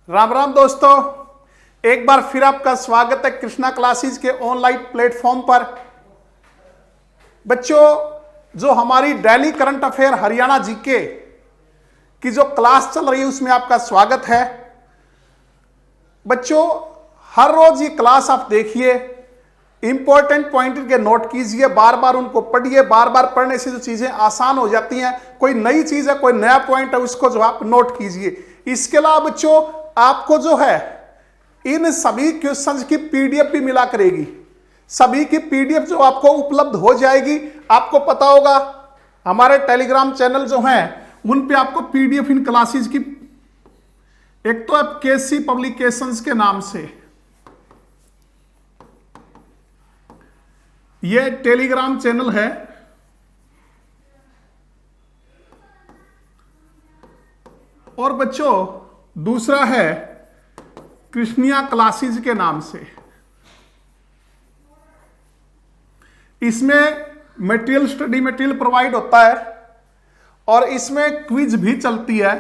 राम राम दोस्तों, एक बार फिर आपका स्वागत है कृष्णा क्लासेस के ऑनलाइन प्लेटफॉर्म पर। बच्चों, जो हमारी daily current affair Haryana GK की जो क्लास चल रही है उसमें आपका स्वागत है। बच्चों, हर रोज ये क्लास आप देखिए, इंपॉर्टेंट पॉइंट के नोट कीजिए, बार बार उनको पढ़िए। बार बार पढ़ने से जो चीजें आसान हो जाती हैं, कोई नई चीज है, कोई नया पॉइंट है, उसको जो आप नोट कीजिए। इसके अलावा बच्चों, आपको जो है इन सभी क्वेश्चंस की पीडीएफ भी मिला करेगी। सभी की पीडीएफ जो आपको उपलब्ध हो जाएगी। आपको पता होगा हमारे टेलीग्राम चैनल जो हैं उन पे आपको पीडीएफ इन क्लासेस की, एक तो केसी पब्लिकेशंस के नाम से ये टेलीग्राम चैनल है, और बच्चों दूसरा है कृष्णिया क्लासेस के नाम से। इसमें मटेरियल, स्टडी मटेरियल प्रोवाइड होता है और इसमें क्विज भी चलती है,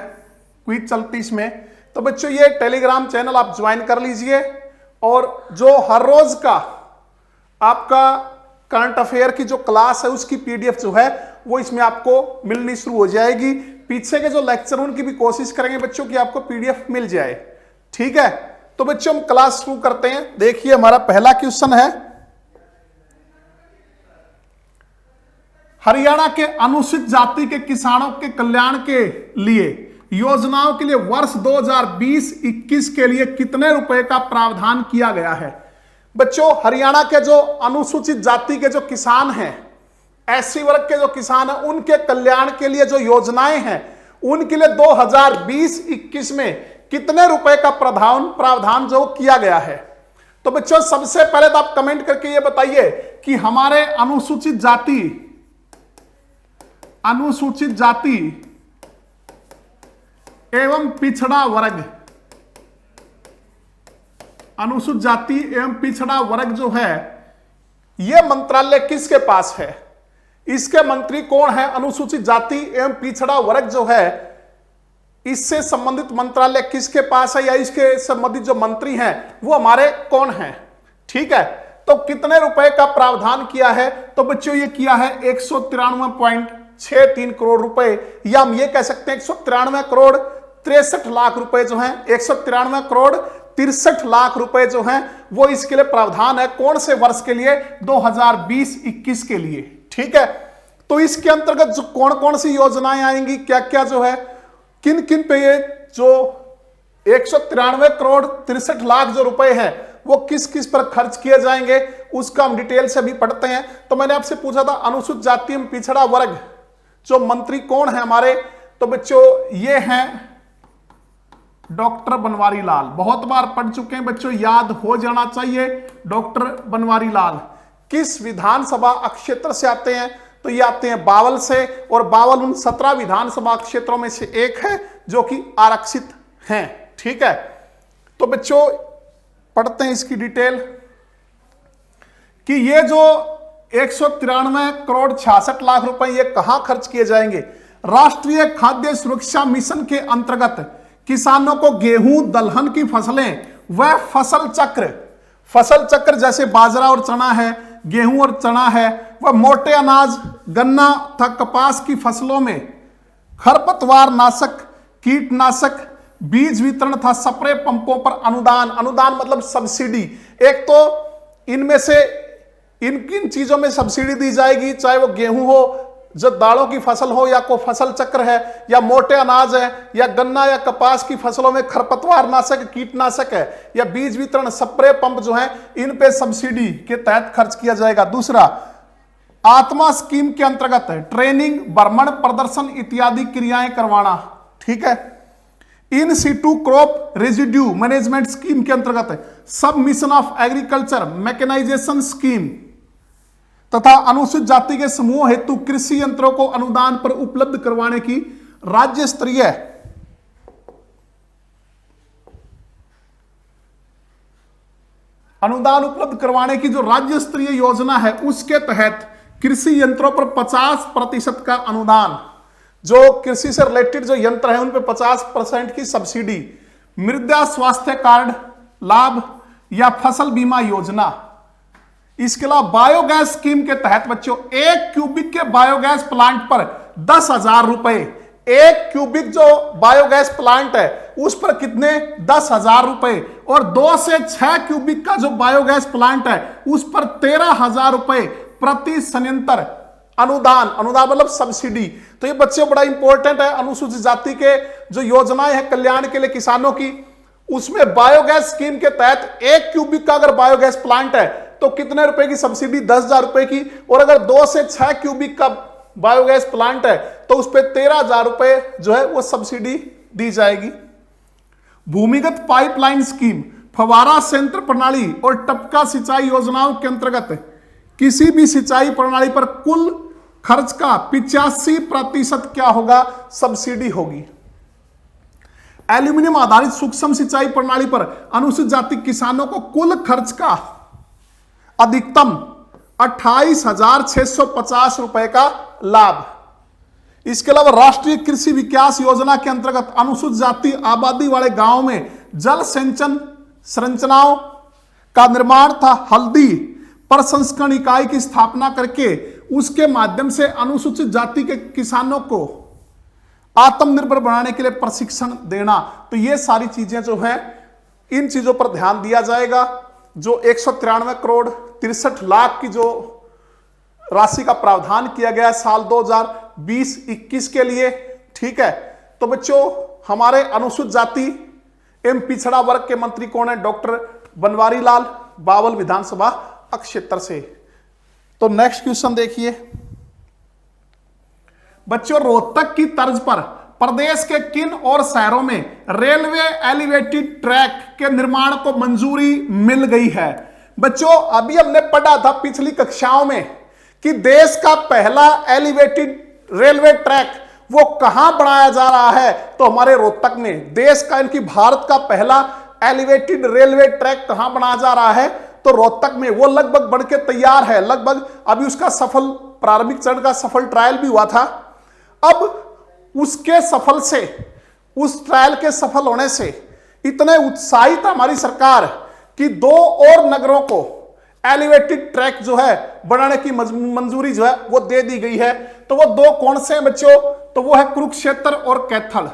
क्विज चलती इसमें। तो बच्चों ये टेलीग्राम चैनल आप ज्वाइन कर लीजिए, और जो हर रोज का आपका करंट अफेयर की जो क्लास है उसकी पीडीएफ जो है वो इसमें आपको मिलनी शुरू हो जाएगी। पीछे के जो लेक्चर उनकी भी कोशिश करेंगे बच्चों की आपको पीडीएफ मिल जाए। ठीक है, तो बच्चों हम क्लास शुरू करते हैं। देखिए हमारा पहला क्वेश्चन है, हरियाणा के अनुसूचित जाति के किसानों के कल्याण के लिए योजनाओं के लिए वर्ष 2020-21 के लिए कितने रुपए का प्रावधान किया गया है। बच्चों, हरियाणा के जो अनुसूचित जाति के जो किसान हैं, एससी वर्ग के जो किसान हैं, उनके कल्याण के लिए जो योजनाएं हैं उनके लिए 2020-21 में कितने रुपए का प्रावधान जो किया गया है। तो बच्चों सबसे पहले तो आप कमेंट करके ये बताइए कि हमारे अनुसूचित जाति एवं पिछड़ा वर्ग, अनुसूचित जाति एवं पिछड़ा वर्ग जो है यह मंत्रालय किसके पास है, इसके मंत्री कौन है। अनुसूचित जाति एवं पिछड़ा वर्ग जो है इससे संबंधित मंत्रालय किसके पास है, या इसके संबंधित जो मंत्री हैं वो हमारे कौन हैं। ठीक है, तो कितने रुपए का प्रावधान किया है। तो बच्चों ये किया है 193.63 करोड़ रुपए, या हम ये कह सकते हैं 193 करोड़ 63 लाख रुपए जो हैं, 193 करोड़ 63 लाख रुपए जो हैं वो इसके लिए प्रावधान है। कौन से वर्ष के लिए, 2020-21 के लिए। ठीक है, तो इसके अंतर्गत जो कौन कौन सी योजनाएं आएंगी, क्या क्या जो है, किन किन पे ये जो 193 करोड़ 63 लाख जो रुपए हैं वो किस किस पर खर्च किए जाएंगे, उसका हम डिटेल से भी पढ़ते हैं। तो मैंने आपसे पूछा था अनुसूचित जाति एवं पिछड़ा वर्ग जो मंत्री कौन है हमारे, तो बच्चों ये हैं डॉक्टर बनवारी लाल। बहुत बार पढ़ चुके हैं बच्चों, याद हो जाना चाहिए। डॉक्टर बनवारी लाल किस विधानसभा क्षेत्र से आते हैं, तो ये आते हैं बावल से, और बावल उन 17 विधानसभा क्षेत्रों में से एक है जो कि आरक्षित हैं। ठीक है, तो बच्चों पढ़ते हैं इसकी डिटेल कि ये जो 193 करोड़ 66 लाख रुपए ये कहां खर्च किए जाएंगे। राष्ट्रीय खाद्य सुरक्षा मिशन के अंतर्गत किसानों को गेहूं, दलहन की फसलें व फसल चक्र जैसे बाजरा और चना है, गेहूं और चना है, वह मोटे अनाज, गन्ना तथा कपास की फसलों में खरपतवार नाशक, कीटनाशक, बीज वितरण तथा स्प्रे पंपों पर अनुदान मतलब सब्सिडी। एक तो इनमें से इन किन चीजों में सब्सिडी दी जाएगी, चाहे वो गेहूं हो, जो दालों की फसल हो, या कोई फसल चक्र है, या मोटे अनाज है, या गन्ना या कपास की फसलों में खरपतवार नाशक, कीटनाशक है, या बीज वितरण, स्प्रे पंप जो है, इन पे सब्सिडी के तहत खर्च किया जाएगा। दूसरा, आत्मा स्कीम के अंतर्गत ट्रेनिंग, भ्रमण, प्रदर्शन इत्यादि क्रियाएं करवाना। ठीक है, in situ crop residue management scheme के अंतर्गत sub mission of agriculture mechanization scheme तथा अनुसूचित जाति के समूह हेतु कृषि यंत्रों को अनुदान पर उपलब्ध करवाने की राज्य स्तरीय अनुदान उपलब्ध करवाने की जो राज्य स्तरीय योजना है उसके तहत कृषि यंत्रों पर 50% का अनुदान, जो कृषि से रिलेटेड जो यंत्र है उन पे 50% की सब्सिडी मृदा स्वास्थ्य कार्ड लाभ या फसल बीमा योजना। इसके अलावा बायोगैस स्कीम के तहत बच्चों 1 क्यूबिक के बायोगैस प्लांट पर 10,000 रुपए, 1 क्यूबिक जो बायोगैस प्लांट है उस पर कितने 10,000 रुपए, और 2 से 6 क्यूबिक का जो बायोगैस प्लांट है उस पर 13,000 रुपए प्रति संयंत्र अनुदान। अनुदान मतलब सब्सिडी। तो ये बच्चे बड़ा इंपॉर्टेंट है। अनुसूचित जाति के जो योजनाएं हैं कल्याण के लिए किसानों की, उसमें बायोगैस स्कीम के तहत 1 क्यूबिक का अगर बायोगैस प्लांट है तो कितने रुपए की सब्सिडी, 10,000 रुपए की, और अगर 2 से 6 क्यूबिक का बायोगैस प्लांट है तो उस पर 13,000 रुपए जो है वो सब्सिडी दी जाएगी। भूमिगत पाइपलाइन स्कीम, फव्वारा संयंत्र प्रणाली और टपका सिंचाई योजनाओं के अंतर्गत किसी भी सिंचाई प्रणाली पर कुल खर्च का 85% क्या होगा, सब्सिडी होगी। एल्यूमिनियम आधारित सूक्ष्म सिंचाई प्रणाली पर अनुसूचित जाति किसानों को कुल खर्च का अधिकतम 28,650 रुपए का लाभ। इसके अलावा राष्ट्रीय कृषि विकास योजना के अंतर्गत अनुसूचित जाति आबादी वाले गांवों में जल सिंचन संरचनाओं का निर्माण तथा हल्दी प्रसंस्करण इकाई की स्थापना करके उसके माध्यम से अनुसूचित जाति के किसानों को आत्मनिर्भर बनाने के लिए प्रशिक्षण देना। तो ये सारी चीजें जो हैं इन चीजों पर ध्यान दिया जाएगा। जो 193 करोड़ 63 लाख की जो राशि का प्रावधान किया गया है साल 2020-21 के लिए, ठीक है। तो बच्चों हमारे अनुसूचित जाति एवं पिछड़ा वर्ग के मंत्री कौन है, डॉक्टर बनवारी लाल, बावल विधानसभा क्षेत्र से। तो नेक्स्ट क्वेश्चन देखिए बच्चों, रोहतक की तर्ज पर प्रदेश के किन और शहरों में रेलवे एलिवेटेड ट्रैक के निर्माण को मंजूरी मिल गई है। बच्चों अभी हमने पढ़ा था पिछली कक्षाओं में कि देश का पहला एलिवेटेड रेलवे ट्रैक वो कहां बनाया जा रहा है, तो हमारे रोहतक में। देश का इनकी भारत का पहला एलिवेटेड रेलवे ट्रैक कहां बनाया जा रहा है, तो रोहतक में। वो लगभग बन के तैयार है, लगभग अभी उसका सफल प्रारंभिक चरण का सफल ट्रायल भी हुआ था। अब उसके सफल से, उस ट्रायल के सफल होने से इतने उत्साहित हमारी सरकार कि 2 और नगरों को एलिवेटेड ट्रैक जो है बनाने की मंजूरी जो है वो दे दी गई है। तो वो 2 कौन से हैं बच्चों, तो वो है कुरुक्षेत्र और कैथल।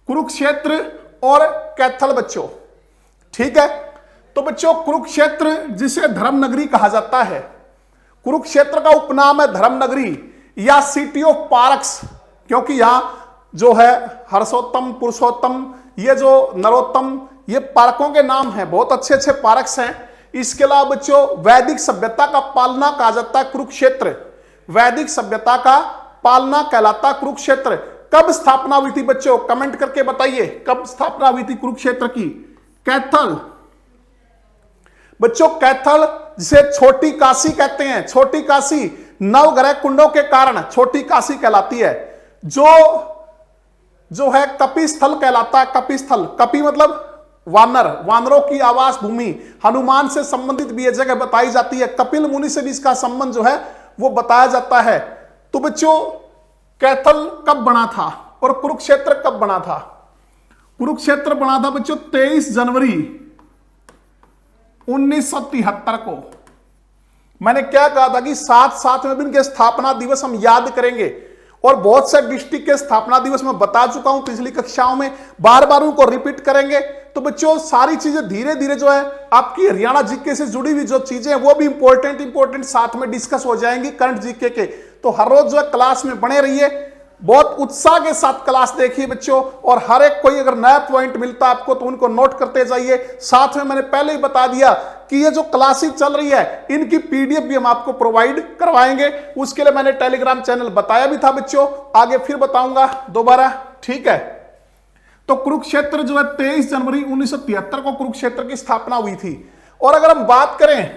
कुरुक्षेत्र और कैथल बच्चों, ठीक है। तो बच्चों कुरुक्षेत्र जिसे धर्म नगरी कहा जाता है, कुरुक्षेत्र का उपनाम है धर्म नगरी या सिटी ऑफ पार्क्स, क्योंकि यहां जो है हर्षोत्तम, पुरुषोत्तम, ये जो नरोत्तम, ये पार्कों के नाम हैं, बहुत अच्छे अच्छे पार्क्स हैं। इसके अलावा बच्चों वैदिक सभ्यता का पालना कहा जाता है कुरुक्षेत्र, वैदिक सभ्यता का पालना कहलाता कुरुक्षेत्र। कब स्थापना हुई थी बच्चों, कमेंट करके बताइए कब स्थापना हुई थी कुरुक्षेत्र की। कैथल बच्चों, कैथल जिसे छोटी काशी कहते हैं, छोटी काशी नवग्रह कुंडों के कारण छोटी काशी कहलाती है। जो है कपि स्थल कहलाता है, कपि स्थल। कपि मतलब वानर, वानरों की आवास भूमि, हनुमान से संबंधित भी यह जगह बताई जाती है। कपिल मुनि से भी इसका संबंध जो है वो बताया जाता है। तो बच्चों कैथल कब बना था और कुरुक्षेत्र कब बना था? कुरुक्षेत्र बना था बच्चों 23 जनवरी 1973 को। मैंने क्या कहा था कि साथ साथ में भी इनके स्थापना दिवस हम याद करेंगे, और बहुत से डिस्ट्रिक्ट के स्थापना दिवस मैं बता चुका हूं पिछली कक्षाओं में, बार बार उनको रिपीट करेंगे। तो बच्चों सारी चीजें धीरे धीरे जो है आपकी हरियाणा जीके से जुड़ी हुई जो चीजें हैं वो भी इंपॉर्टेंट साथ में डिस्कस हो जाएंगी करंट जीके के। तो हर रोज जो है क्लास में बने रहिए, बहुत उत्साह के साथ क्लास देखिए बच्चों, और हर एक कोई अगर नया पॉइंट मिलता है आपको तो उनको नोट करते जाइए। साथ में मैंने पहले ही बता दिया कि ये जो क्लासेस चल रही है इनकी पीडीएफ भी हम आपको प्रोवाइड करवाएंगे। उसके लिए मैंने टेलीग्राम चैनल बताया भी था बच्चों, आगे फिर बताऊंगा दोबारा, ठीक है। तो कुरुक्षेत्र जो है 23 जनवरी 1973 को कुरुक्षेत्र की स्थापना हुई थी। और अगर हम बात करें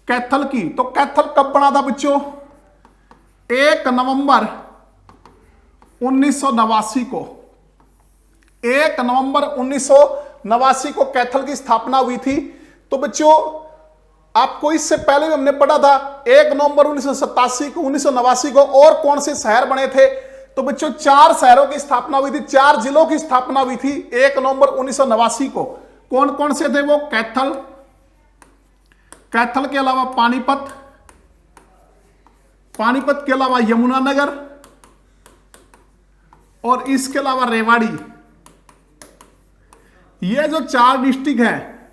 कैथल की, तो कैथल कब बना था बच्चों? 1 नवंबर 1989 को, 1 नवंबर 1989 को कैथल की स्थापना हुई थी। तो बच्चों आपको इससे पहले भी हमने पढ़ा था 1 नवंबर 1987 को 1989 को और कौन से शहर बने थे, तो बच्चों 4 शहरों की स्थापना हुई थी, 4 जिलों की स्थापना हुई थी 1 नवंबर 1989 को। कौन कौन से थे वो? कैथल, कैथल के अलावा पानीपत, पानीपत के अलावा यमुनानगर और इसके अलावा रेवाड़ी। ये जो 4 डिस्ट्रिक्ट हैं,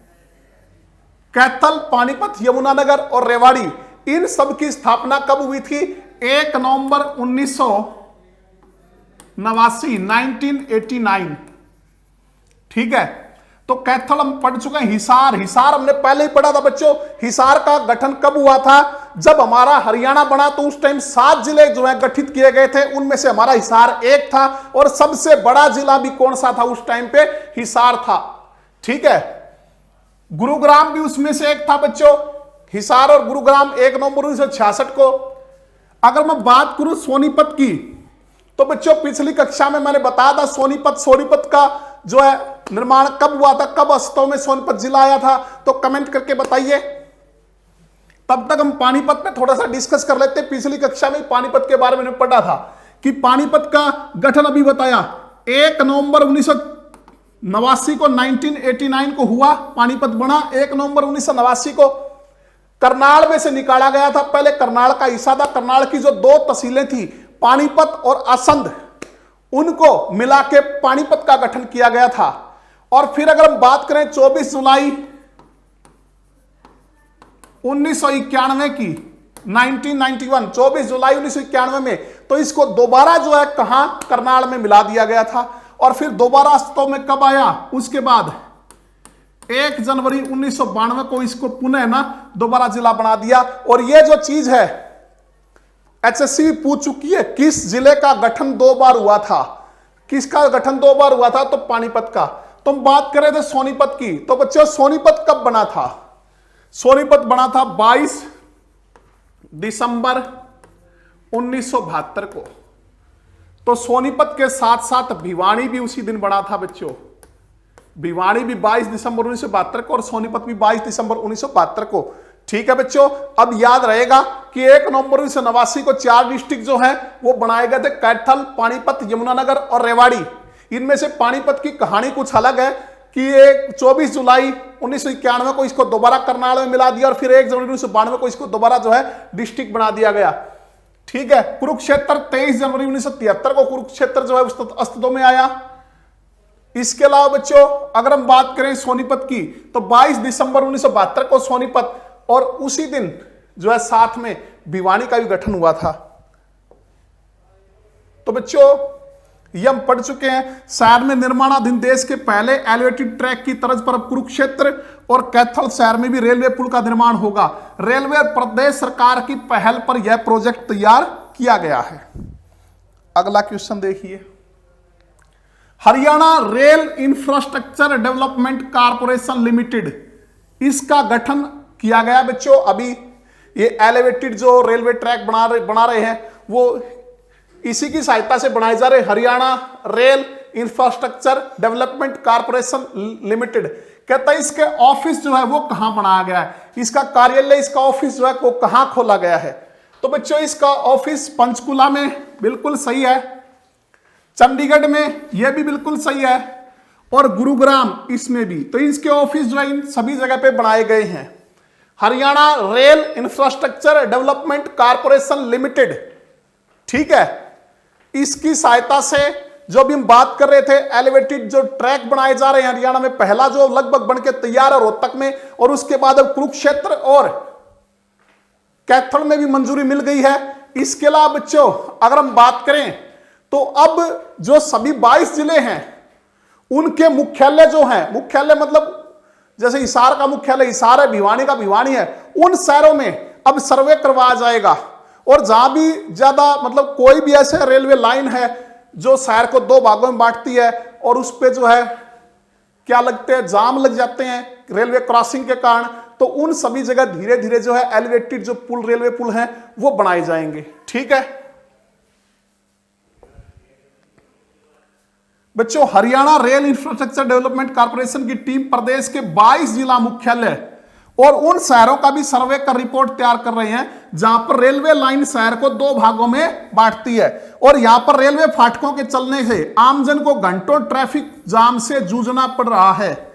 कैथल, पानीपत, यमुनानगर और रेवाड़ी, इन सब की स्थापना कब हुई थी? 1 नवंबर 1989। ठीक है, तो कैथल हम पढ़ चुके हैं। हिसार, हिसार हमने पहले ही पढ़ा था बच्चों। हिसार का गठन कब हुआ था? जब हमारा हरियाणा बना तो उस टाइम 7 जिले जो है गठित किए गए थे, उनमें से हमारा हिसार एक था। और सबसे बड़ा जिला भी कौन सा था उस टाइम पे? हिसार था। ठीक है, गुरुग्राम भी उसमें से एक था बच्चों। हिसार और गुरुग्राम 1 नवंबर 1966 को। अगर मैं बात करूं सोनीपत की, तो बच्चों पिछली कक्षा में मैंने बताया था सोनीपत का जो है निर्माण कब हुआ था, कब अस्तित्व में सोनीपत जिला आया था, तो कमेंट करके बताइए। तब तक हम पानीपत पे थोड़ा सा डिस्कस कर लेते हैं। पिछली कक्षा में पानीपत के बारे में पढ़ा था कि पानीपत का गठन अभी बताया 1 नवंबर 1989 को, 1989 को हुआ पानीपत बना 1 नवंबर 1989 को। करनाल में से निकाला गया था, पहले करनाल का हिस्सा था। करनाल की जो 2 तहसीलें थी, पानीपत और असंध, उनको मिला के पानीपत का गठन किया गया था। और फिर अगर हम बात करें 24 जुलाई 1991 की, 1991, 24 जुलाई 1991 में, तो इसको दोबारा जो है कहां? करनाल में मिला दिया गया था। और फिर दोबारा अस्तित्व में कब आया? उसके बाद 1 जनवरी 1992 को इसको पुनः ना दोबारा जिला बना दिया। और ये जो चीज है एचएससी भी पूछ चुकी है, किस जिले का गठन 2 बार हुआ था? किसका गठन 2 बार हुआ था? तो पानीपत का। तो हम बात कर रहे थे सोनीपत की, तो बच्चों सोनीपत कब बना था? सोनीपत बना था 22 दिसंबर 1972 को। तो सोनीपत के साथ साथ भिवानी भी उसी दिन बना था बच्चों। भिवानी भी 22 दिसंबर 1972 को और सोनीपत भी 22 दिसंबर 1972 को। ठीक है बच्चों, अब याद रहेगा कि 1 नवंबर 1989 को 4 डिस्ट्रिक्ट जो है वो बनाए गए थे, कैथल, पानीपत, यमुनानगर और रेवाड़ी। इनमें से पानीपत की कहानी कुछ अलग है कि 24 जुलाई 1991 को इसको दोबारा करनाल में मिला दिया और फिर 1 जनवरी 1992 को इसको दोबारा जो है डिस्ट्रिक्ट बना दिया गया। ठीक है, कुरुक्षेत्र 23 जनवरी 1973 को कुरुक्षेत्र जो है अस्तित्व में आया। इसके अलावा बच्चों अगर हम बात करें सोनीपत की, तो 22 दिसंबर 1972 को सोनीपत, और उसी दिन जो है साथ में भिवानी का भी गठन हुआ था। तो बच्चों ये हम पढ़ चुके हैं। शहर में निर्माणाधीन देश के पहले एलिवेटेड ट्रैक की तर्ज पर कुरुक्षेत्र और कैथल शहर में भी रेलवे पुल का निर्माण होगा। रेलवे और प्रदेश सरकार की पहल पर यह प्रोजेक्ट तैयार किया गया है। अगला क्वेश्चन देखिए, Haryana rail infrastructure development corporation limited, इसका गठन किया गया बच्चों। अभी ये एलिवेटेड जो रेलवे ट्रैक बना रहे हैं वो इसी की सहायता से बनाए जा रहे। Haryana rail infrastructure development corporation limited. कहता है इसके ऑफिस जो है वो कहां बनाया गया है, इसका कार्यालय, इसका ऑफिस जो है वो कहां खोला गया है? तो बच्चों इसका ऑफिस पंचकुला में, बिल्कुल सही है। चंडीगढ़ में, यह भी बिल्कुल सही है। और गुरुग्राम इसमें भी। तो इसके ऑफिस जो है इन सभी जगह पे बनाए गए हैं। Haryana rail infrastructure development corporation limited, ठीक है, इसकी सहायता से जो अभी हम बात कर रहे थे एलिवेटेड जो ट्रैक बनाए जा रहे हैं हरियाणा में, पहला जो लगभग बनके तैयार है रोहतक में, और उसके बाद अब कुरुक्षेत्र और कैथल में भी मंजूरी मिल गई है। इसके अलावा बच्चों अगर हम बात करें तो अब जो सभी 22 जिले हैं उनके मुख्यालय जो हैं, मुख्यालय मतलब जैसे हिसार का मुख्यालय हिसार है, भिवानी का भिवानी है, उन शहरों में अब सर्वे करवाया जाएगा। और जहां भी ज्यादा मतलब कोई भी ऐसे रेलवे लाइन है जो शहर को 2 भागों में बांटती है और उस पे जो है क्या लगते हैं, जाम लग जाते हैं रेलवे क्रॉसिंग के कारण, तो उन सभी जगह धीरे धीरे जो है एलिवेटेड जो पुल, रेलवे पुल हैं वो बनाए जाएंगे। ठीक है बच्चों, Haryana rail infrastructure development corporation की टीम प्रदेश के 22 जिला मुख्यालय और उन शहरों का भी सर्वे कर रिपोर्ट तैयार कर रहे हैं जहां पर रेलवे लाइन शहर को 2 भागों में बांटती है और यहां पर रेलवे फाटकों के चलने से आमजन को घंटों ट्रैफिक जाम से जूझना पड़ रहा है।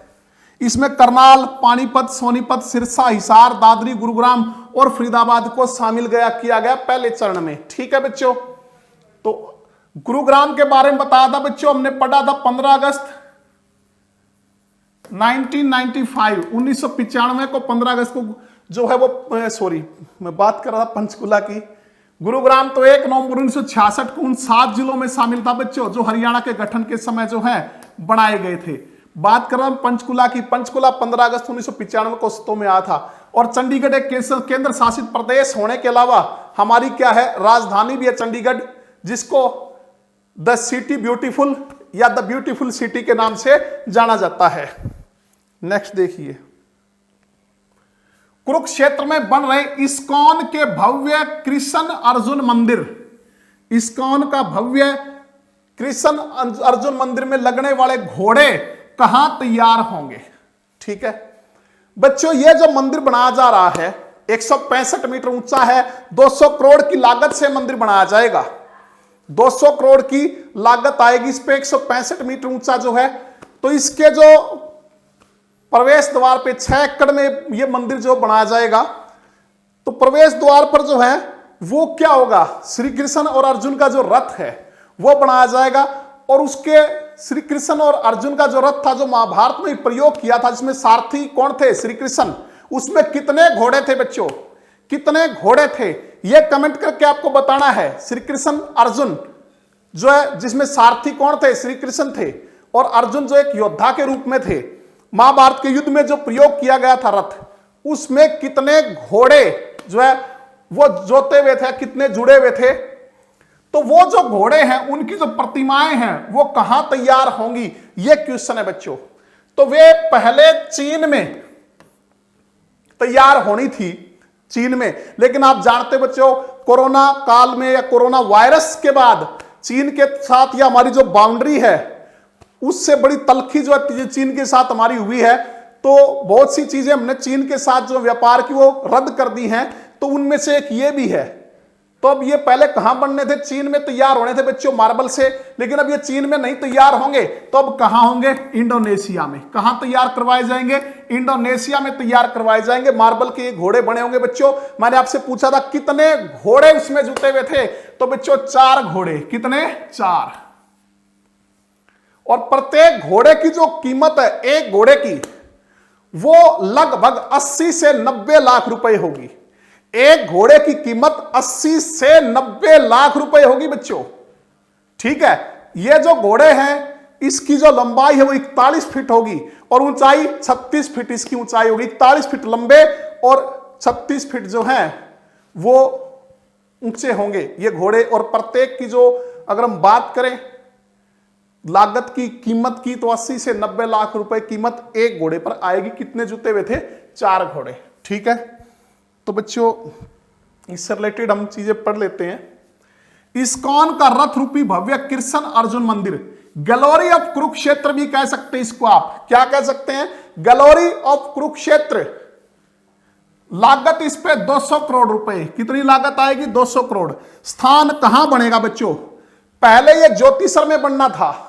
इसमें करनाल, पानीपत, सोनीपत, सिरसा, हिसार, दादरी, गुरुग्राम और फरीदाबाद को शामिल किया गया पहले चरण में। ठीक है बच्चों, तो गुरुग्राम के बारे में बताया था बच्चों, हमने पढ़ा था 15 अगस्त 1995 को 15 अगस्त को जो है वो मैं बात कर रहा था पंचकुला की। गुरुग्राम तो 1 नवंबर 1966 को उन 7 जिलों में शामिल था बच्चों जो हरियाणा के गठन के समय जो है बनाए गए थे। बात कर रहा हूं पंचकुला की। पंचकुला 15 अगस्त 1995 को अस्तित्व में आया था और चंडीगढ़ एक केंद्र शासित प्रदेश होने के अलावा हमारी क्या है, राजधानी भी है चंडीगढ़, जिसको द सिटी ब्यूटीफुल या द ब्यूटीफुल सिटी के नाम से जाना जाता है। नेक्स्ट देखिए, कुरुक्षेत्र में बन रहे इस्कॉन के भव्य कृष्ण अर्जुन मंदिर। इस्कॉन का भव्य कृष्ण अर्जुन मंदिर में लगने वाले घोड़े कहां तैयार होंगे? ठीक है बच्चों, यह जो मंदिर बनाया जा रहा है 165 मीटर ऊंचा है, 200 करोड़ की लागत से मंदिर बनाया जाएगा। 200 करोड़ की लागत आएगी इस पे, 165 मीटर ऊंचा जो है। तो इसके जो प्रवेश द्वार पे 6 एकड़ में ये मंदिर जो बनाया जाएगा, तो प्रवेश द्वार पर जो है वो क्या होगा, श्री कृष्ण और अर्जुन का जो रथ है वो बनाया जाएगा। और उसके श्री कृष्ण और अर्जुन का जो रथ था जो महाभारत में प्रयोग किया था, जिसमें सारथी कौन थे, श्री कृष्ण, उसमें कितने घोड़े थे बच्चों, कितने घोड़े थे ये कमेंट करके आपको बताना है। श्री कृष्ण अर्जुन जो है जिसमें सारथी कौन थे, श्री कृष्ण थे, और अर्जुन जो एक योद्धा के रूप में थे। महाभारत के युद्ध में जो प्रयोग किया गया था रथ, उसमें कितने घोड़े जो है वो जोते हुए थे, कितने जुड़े हुए थे। तो वो जो घोड़े हैं उनकी जो प्रतिमाएं हैं वो कहां तैयार होंगी, ये क्वेश्चन है बच्चों। तो वे पहले चीन में तैयार होनी थी, चीन में, लेकिन आप जानते बच्चों कोरोना काल में या कोरोना वायरस के बाद चीन के साथ या हमारी जो बाउंड्री है उससे बड़ी तलखी जो चीन के साथ हमारी हुई है, तो बहुत सी चीजें हमने चीन के साथ जो व्यापार की वो रद्द कर दी हैं। तो उनमें से एक ये भी है। तो अब ये पहले कहां बनने थे, चीन में तैयार होने थे बच्चों मार्बल से, लेकिन अब ये चीन में नहीं तैयार होंगे, तो अब कहां होंगे, इंडोनेशिया में। कहां तैयार करवाए जाएंगे, इंडोनेशिया में तैयार करवाए जाएंगे। मार्बल के ये घोड़े बने होंगे बच्चों। मैंने आपसे पूछा था कितने घोड़े उसमें जुटे हुए थे, तो बच्चों 4 घोड़े। कितने, 4। और प्रत्येक घोड़े की जो कीमत है एक घोड़े की, वो लगभग 80 से 90 लाख रुपए होगी। एक घोड़े की कीमत 80 से 90 लाख रुपए होगी बच्चों। ठीक है, ये जो घोड़े हैं इसकी जो लंबाई है वो 41 फीट होगी और ऊंचाई 36 फीट इसकी ऊंचाई होगी। 41 फीट लंबे और 36 फीट जो हैं वो ऊंचे होंगे ये घोड़े। और प्रत्येक की जो अगर हम बात करें लागत की, कीमत की, तो 80 से 90 लाख रुपए कीमत एक घोड़े पर आएगी। कितने जुटे हुए थे, 4 घोड़े। ठीक है, तो बच्चों इससे रिलेटेड हम चीजें पढ़ लेते हैं। इस्कॉन का रथ रूपी भव्य कृष्ण अर्जुन मंदिर, गैलरी ऑफ कुरुक्षेत्र भी कह सकते हैं इसको। आप क्या कह सकते हैं, गैलरी ऑफ कुरुक्षेत्र। लागत इस पे 200 करोड़ रुपए। कितनी लागत आएगी, 200 करोड़। स्थान कहां बनेगा बच्चों, पहले यह ज्योतिसर में बनना था,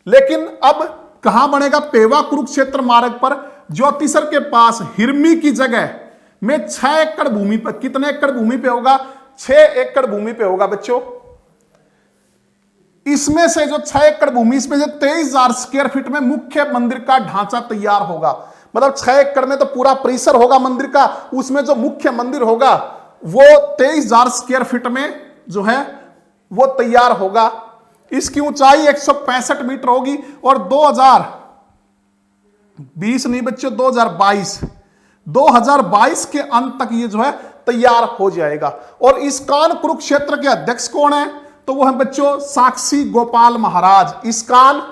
लेकिन अब कहां बनेगा, पेवा कुरुक्षेत्र मार्ग पर ज्योतिसर के पास हिरमी की जगह में 6 एकड़ भूमि पर। कितने एकड़ भूमि पे होगा, 6 एकड़ भूमि पे होगा बच्चों। इसमें से जो 6 एकड़ भूमि, इसमें जो 23,000 स्क्वायर फीट में मुख्य मंदिर का ढांचा तैयार होगा। मतलब 6 एकड़ में तो पूरा परिसर होगा मंदिर का, उसमें जो मुख्य मंदिर होगा वो 23,000 स्क्वायर फीट में जो है वो तैयार होगा। इसकी ऊंचाई 165 मीटर होगी और 2020 नहीं बच्चों, 2022 के अंत तक ये जो है तैयार हो जाएगा। और इस्कॉन कुरुक्षेत्र के अध्यक्ष कौन है, तो वो है बच्चों साक्षी गोपाल महाराज। इस्कॉन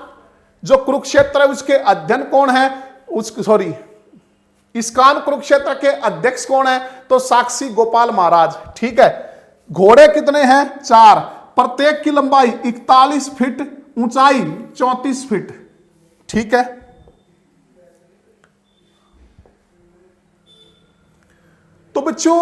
जो कुरुक्षेत्र है उसके अध्ययन कौन है, इस्कॉन कुरुक्षेत्र के अध्यक्ष कौन है, तो साक्षी गोपाल महाराज। ठीक है, घोड़े कितने हैं, 4। प्रत्येक की लंबाई 41 फीट, ऊंचाई 34 फीट। ठीक है, बच्चों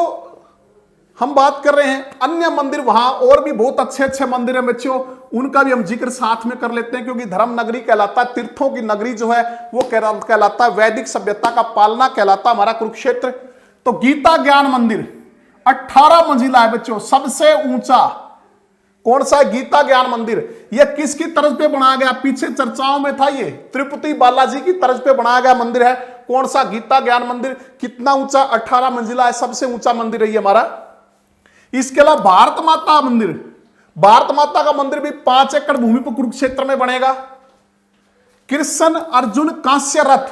हम बात कर रहे हैं अन्य मंदिर, वहां और भी बहुत अच्छे अच्छे मंदिर हैं बच्चों, उनका भी हम जिक्र साथ में कर लेते हैं, क्योंकि धर्म नगरी कहलाता है, तीर्थों की नगरी जो है वो कहलाता है, वैदिक सभ्यता का पालना कहलाता हमारा कुरुक्षेत्र। तो गीता ज्ञान मंदिर 18 मंजिला है बच्चों, सबसे ऊंचा कौन सा है? गीता ज्ञान मंदिर। यह किसकी तर्ज पे बनाया गया? पीछे चर्चाओं में था, ये तिरुपति बालाजी की तर्ज पे बनाया गया मंदिर है। कौन सा? गीता ज्ञान मंदिर। कितना ऊंचा? 18 मंजिला है, सबसे ऊंचा मंदिर है ये हमारा। इसके अलावा भारत माता मंदिर, भारत माता का मंदिर भी 5 एकड़ भूमि पर कुरुक्षेत्र में बनेगा। कृष्ण अर्जुन कांस्य रथ,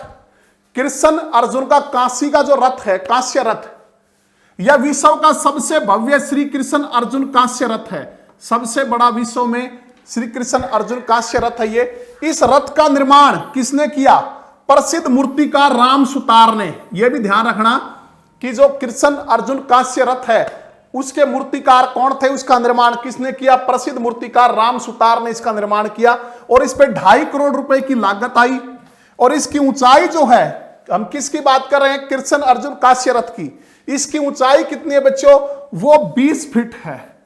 कृष्ण अर्जुन का कांसी का जो रथ है, कांस्य रथ, यह विश्व का सबसे भव्य श्री कृष्ण अर्जुन कांस्य रथ है, सबसे बड़ा विश्व में श्री कृष्ण अर्जुन कांस्य रथ है ये। इस रथ का निर्माण किसने किया? प्रसिद्ध मूर्तिकार राम सुतार ने। यह भी ध्यान रखना कि जो कृष्ण अर्जुन कांस्य रथ है उसके मूर्तिकार कौन थे, उसका निर्माण किसने किया? प्रसिद्ध मूर्तिकार राम सुतार ने इसका निर्माण किया, और इस पे 2.5 करोड़ रुपए की लागत आई। और इसकी ऊंचाई जो है, हम किसकी बात कर रहे हैं? कृष्ण अर्जुन कांस्य रथ की। इसकी ऊंचाई कितनी है बच्चों? वो 20 फीट है,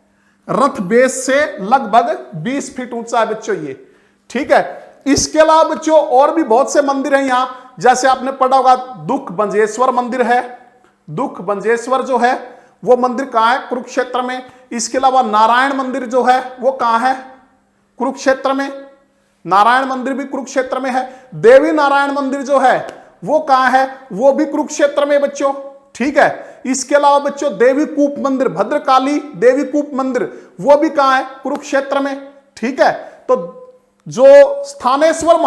रथ बेस से लगभग 20 फीट ऊंचा है बच्चों ये, ठीक है। इसके अलावा बच्चों और भी बहुत से मंदिर हैं यहां, जैसे आपने पढ़ा होगा दुख बंजेश्वर मंदिर है। दुख बंजेश्वर जो है वो मंदिर कहां है? कुरुक्षेत्र में। इसके अलावा नारायण मंदिर जो है वो कहां है? कुरुक्षेत्र में। नारायण मंदिर भी कुरुक्षेत्र में है। देवी नारायण मंदिर जो है वो कहां है? वो भी कुरुक्षेत्र में बच्चों, ठीक है। इसके अलावा बच्चों देवी कूप मंदिर, भद्रकाली देवी कूप मंदिर, वो भी कहां है? कुरुक्षेत्र में, ठीक है। तो जो स्थानेश्वर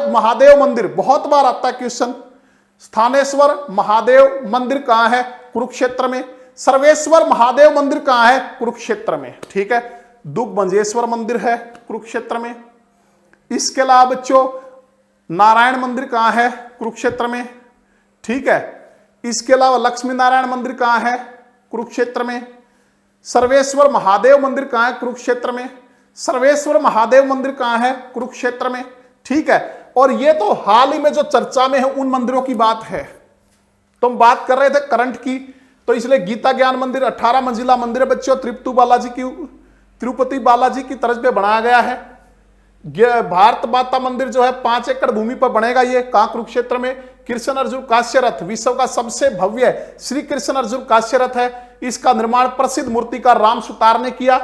महादेव मंदिर, बहुत बार आता है क्वेश्चन, स्थानेश्वर महादेव मंदिर कहां है? कुरुक्षेत्र में। सर्वेश्वर महादेव मंदिर कहां है? कुरुक्षेत्र में, ठीक है। दुख बंजेश्वर मंदिर है कुरुक्षेत्र में। इसके अलावा बच्चों नारायण मंदिर कहां है? कुरुक्षेत्र में, ठीक है। इसके अलावा लक्ष्मी नारायण मंदिर कहां है? कुरुक्षेत्र में। सर्वेश्वर महादेव मंदिर कहां है? कुरुक्षेत्र में। सर्वेश्वर महादेव मंदिर कहां है? कुरुक्षेत्र में, ठीक है। और ये तो हाल ही में जो चर्चा में है उन मंदिरों की बात है, तो हम बात कर रहे थे करंट की, तो इसलिए गीता ज्ञान मंदिर 18 मंजिला मंदिर है बच्चों, तिरुपति बालाजी की तर्ज पे बनाया गया है। भारत माता मंदिर जो है 5 एकड़ भूमि पर बनेगा ये, कहां? कुरुक्षेत्र में। कृष्ण अर्जुन कांस्य रथ विश्व का सबसे भव्य श्री कृष्ण अर्जुन कांस्य रथ है, इसका निर्माण प्रसिद्ध मूर्तिकार राम सुतार ने किया,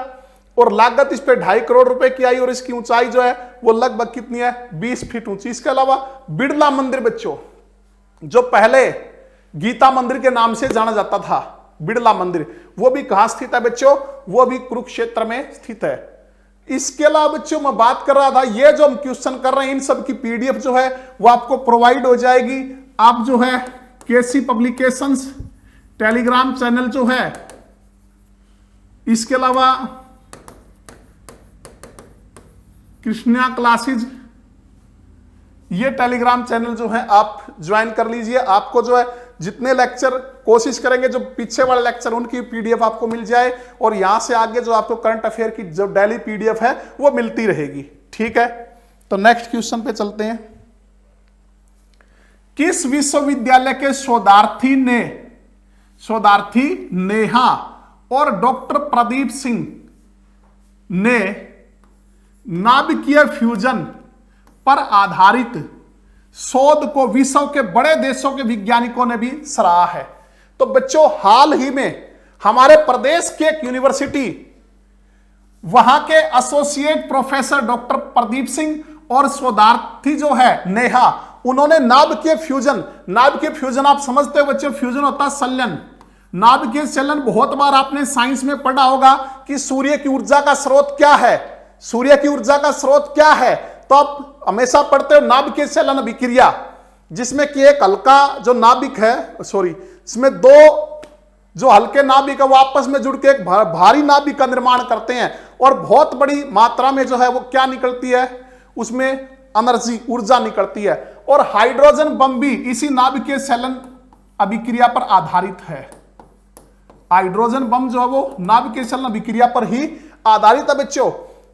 और लागत इस पे 2.5 करोड़ रुपए की आई, और इसकी ऊंचाई जो है वो लगभग कितनी है? 20 फीट ऊंची। इसके अलावा बिड़ला मंदिर बच्चों, जो पहले गीता मंदिर के नाम से जाना जाता था, बिड़ला मंदिर, वो भी कहां स्थित है बच्चों? वो भी कुरुक्षेत्र में स्थित है। इसके अलावा बच्चों मैं बात कर रहा था, ये जो हम क्वेश्चन कर रहे हैं इन सब की पीडीएफ जो है वो आपको प्रोवाइड हो जाएगी। आप जो है केसी पब्लिकेशंस टेलीग्राम चैनल जो है, इसके अलावा कृष्णा क्लासेज, ये टेलीग्राम चैनल जो है आप ज्वाइन कर लीजिए। आपको जो है जितने लेक्चर कोशिश करेंगे जो पीछे वाले लेक्चर उनकी पीडीएफ आपको मिल जाए, और यहां से आगे जो आपको करंट अफेयर की जो डेली पीडीएफ है वो मिलती रहेगी, ठीक है। तो नेक्स्ट क्वेश्चन पे चलते हैं। किस विश्वविद्यालय के शोधार्थी नेहा और डॉक्टर प्रदीप सिंह ने नाभिकीय फ्यूजन पर आधारित शोध को विश्व के बड़े देशों के वैज्ञानिकों ने भी सराहा है? तो बच्चों हाल ही में हमारे प्रदेश की एक यूनिवर्सिटी, वहां के associate professor doctor Pradeep Singh और शोधार्थी जो है नेहा, उन्होंने नाभिकीय फ्यूजन आप समझते हो बच्चों, फ्यूजन होता है संलयन। नाभिकीय संलयन बहुत बार आपने साइंस में पढ़ा होगा कि सूर्य की ऊर्जा का स्रोत क्या है, सूर्य की ऊर्जा का स्रोत क्या है, तो आप हमेशा पढ़ते हो नाभिकीय संलयन अभिक्रिया, जिसमें कि एक हल्का जो नाभिक है, इसमें 2 जो हल्के नाभिक है वो आपस में जुड़ के एक भारी नाभिक का निर्माण करते हैं, और बहुत बड़ी मात्रा में जो है वो क्या निकलती है, उसमें एनर्जी, ऊर्जा निकलती है। और हाइड्रोजन बम भी इसी नाभिकीय संलयन अभिक्रिया पर आधारित है। हाइड्रोजन बम जो है वो नाभिकीय संलयन अभिक्रिया पर ही आधारित है बच्चों।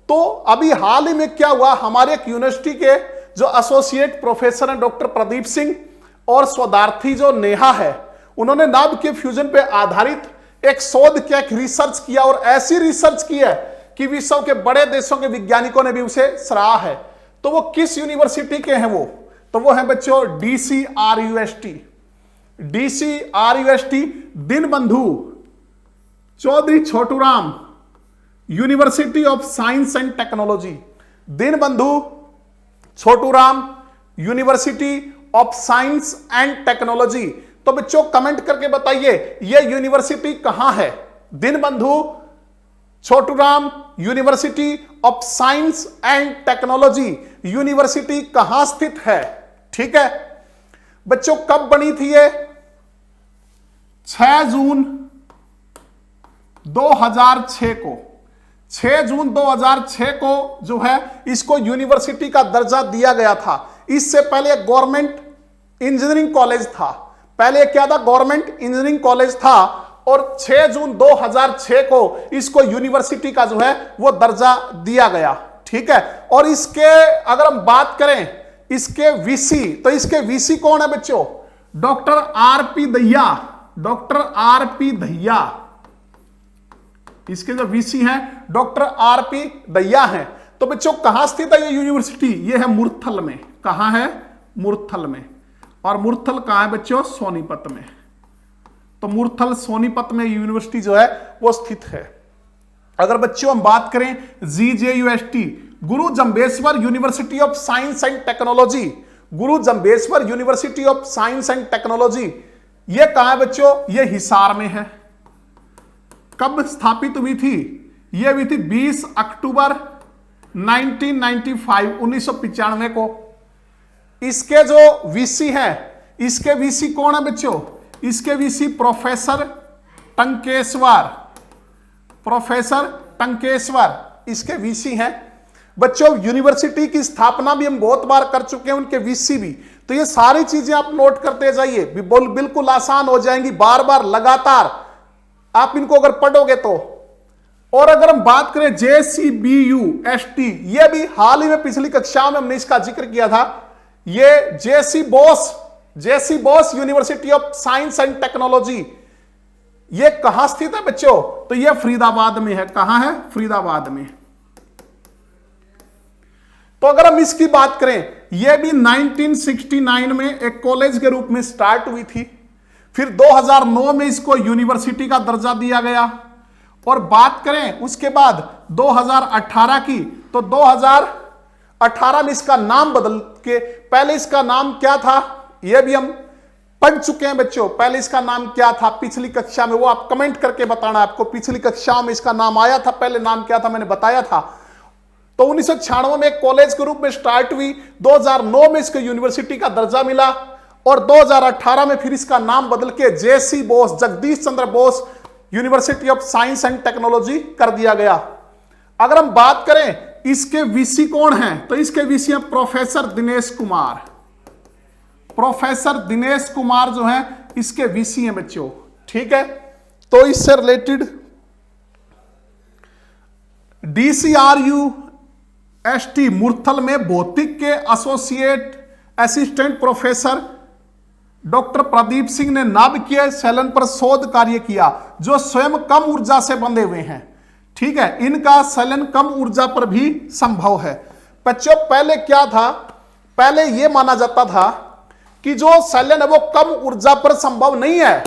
तो अभी हाल ही में क्या हुआ, हमारे एक यूनिवर्सिटी के जो एसोसिएट प्रोफेसर हैं डॉक्टर प्रदीप सिंह और शोधार्थी जो नेहा है, उन्होंने नाभ के फ्यूजन पे आधारित एक शोध किया, एक रिसर्च किया, और ऐसी रिसर्च की है कि विश्व के बड़े देशों के वैज्ञानिकों ने भी उसे सराहा है। तो वो किस यूनिवर्सिटी के हैं वो? तो वो है बच्चों DCRUST। DCRUST Deenbandhu Chaudhary Chhoturam university of science and technology. Deenbandhu Chhoturam university of science and technology. तो बच्चों कमेंट करके बताइए ये यूनिवर्सिटी कहां है? Deenbandhu Chhoturam university of science and technology university कहां स्थित है? ठीक है बच्चों, कब बनी थी ये? 6 जून 2006 को। 6 जून 2006 को जो है इसको यूनिवर्सिटी का दर्जा दिया गया था। इससे पहले गवर्नमेंट इंजीनियरिंग कॉलेज था। पहले क्या था? गवर्नमेंट इंजीनियरिंग कॉलेज था, और 6 जून 2006 को इसको यूनिवर्सिटी का जो है वो दर्जा दिया गया। ठीक है, और इसके अगर हम बात करें इसके वीसी, तो इसके वीसी कौन है बच्चों? Doctor RP Dahiya. Doctor RP Dahiya इसके जो वीसी हैं डॉक्टर RP दहिया हैं। तो बच्चों कहां स्थित है ये यूनिवर्सिटी? ये है मुरथल में। कहां है? मुरथल में। और मुरथल कहां है बच्चों? सोनीपत में। तो मुरथल सोनीपत में यूनिवर्सिटी जो है वो स्थित है। अगर बच्चों हम बात करें GJUST Guru Jambheshwar university of science and technology. Guru Jambheshwar university of science and technology ये कहां है बच्चों? ये हिसार में है। कब स्थापित हुई थी? ये हुई थी 20 अक्टूबर 1995 1995 को। इसके जो वीसी हैं, इसके वीसी कौन है बच्चों? इसके VC professor Tankeshwar. Professor Tankeshwar इसके वीसी हैं। बच्चों यूनिवर्सिटी की स्थापना भी हम बहुत बार कर चुके हैं, उनके वीसी भी। तो ये सारी चीजें आप नोट करते जाइए, बिल्कुल आसान हो जाएंगी, बार बार लगातार आप इनको अगर पढ़ोगे तो। और अगर हम बात करें JCBUST, ये भी हाल ही में पिछली कक्षाओं में हमने इसका जिक्र किया था। ये J C Bose university of science and technology ये कहां स्थित है बच्चों? तो ये फरीदाबाद में है। कहां है? फरीदाबाद में। तो अगर हम इसकी बात करें, यह भी 1969 में एक कॉलेज के रूप में स्टार्ट हुई थी। फिर 2009 में इसको यूनिवर्सिटी का दर्जा दिया गया। और बात करें उसके बाद 2018 की, तो 2018 में इसका नाम बदल के, पहले इसका नाम क्या था यह भी हम पढ़ चुके हैं बच्चों। पहले इसका नाम क्या था पिछली कक्षा में, वो आप कमेंट करके बताना। आपको पिछली कक्षा में इसका नाम आया था, पहले नाम क्या था मैंने बताया था। तो 1996 में एक कॉलेज के रूप में स्टार्ट हुई, 2009 में इसको यूनिवर्सिटी का दर्जा मिला, और 2018 में फिर इसका नाम बदल के JC Bose, Jagdish Chandra Bose university of science and technology कर दिया गया। अगर हम बात करें इसके वीसी कौन हैं, तो इसके वीसी हैं प्रोफेसर दिनेश कुमार। प्रोफेसर दिनेश कुमार जो हैं इसके वीसी हैं बच्चों। ठीक है, तो इससे रिलेटेड DCRUST मुरथल में भौतिक के associate assistant professor doctor Pradeep Singh ने नाभिकीय सैलन पर शोध कार्य किया, जो स्वयं कम ऊर्जा से बंधे हुए हैं। ठीक है, इनका सैलन कम ऊर्जा पर भी संभव है। बच्चों पहले क्या था? पहले यह माना जाता था कि जो सैलन है वो कम ऊर्जा पर संभव नहीं है।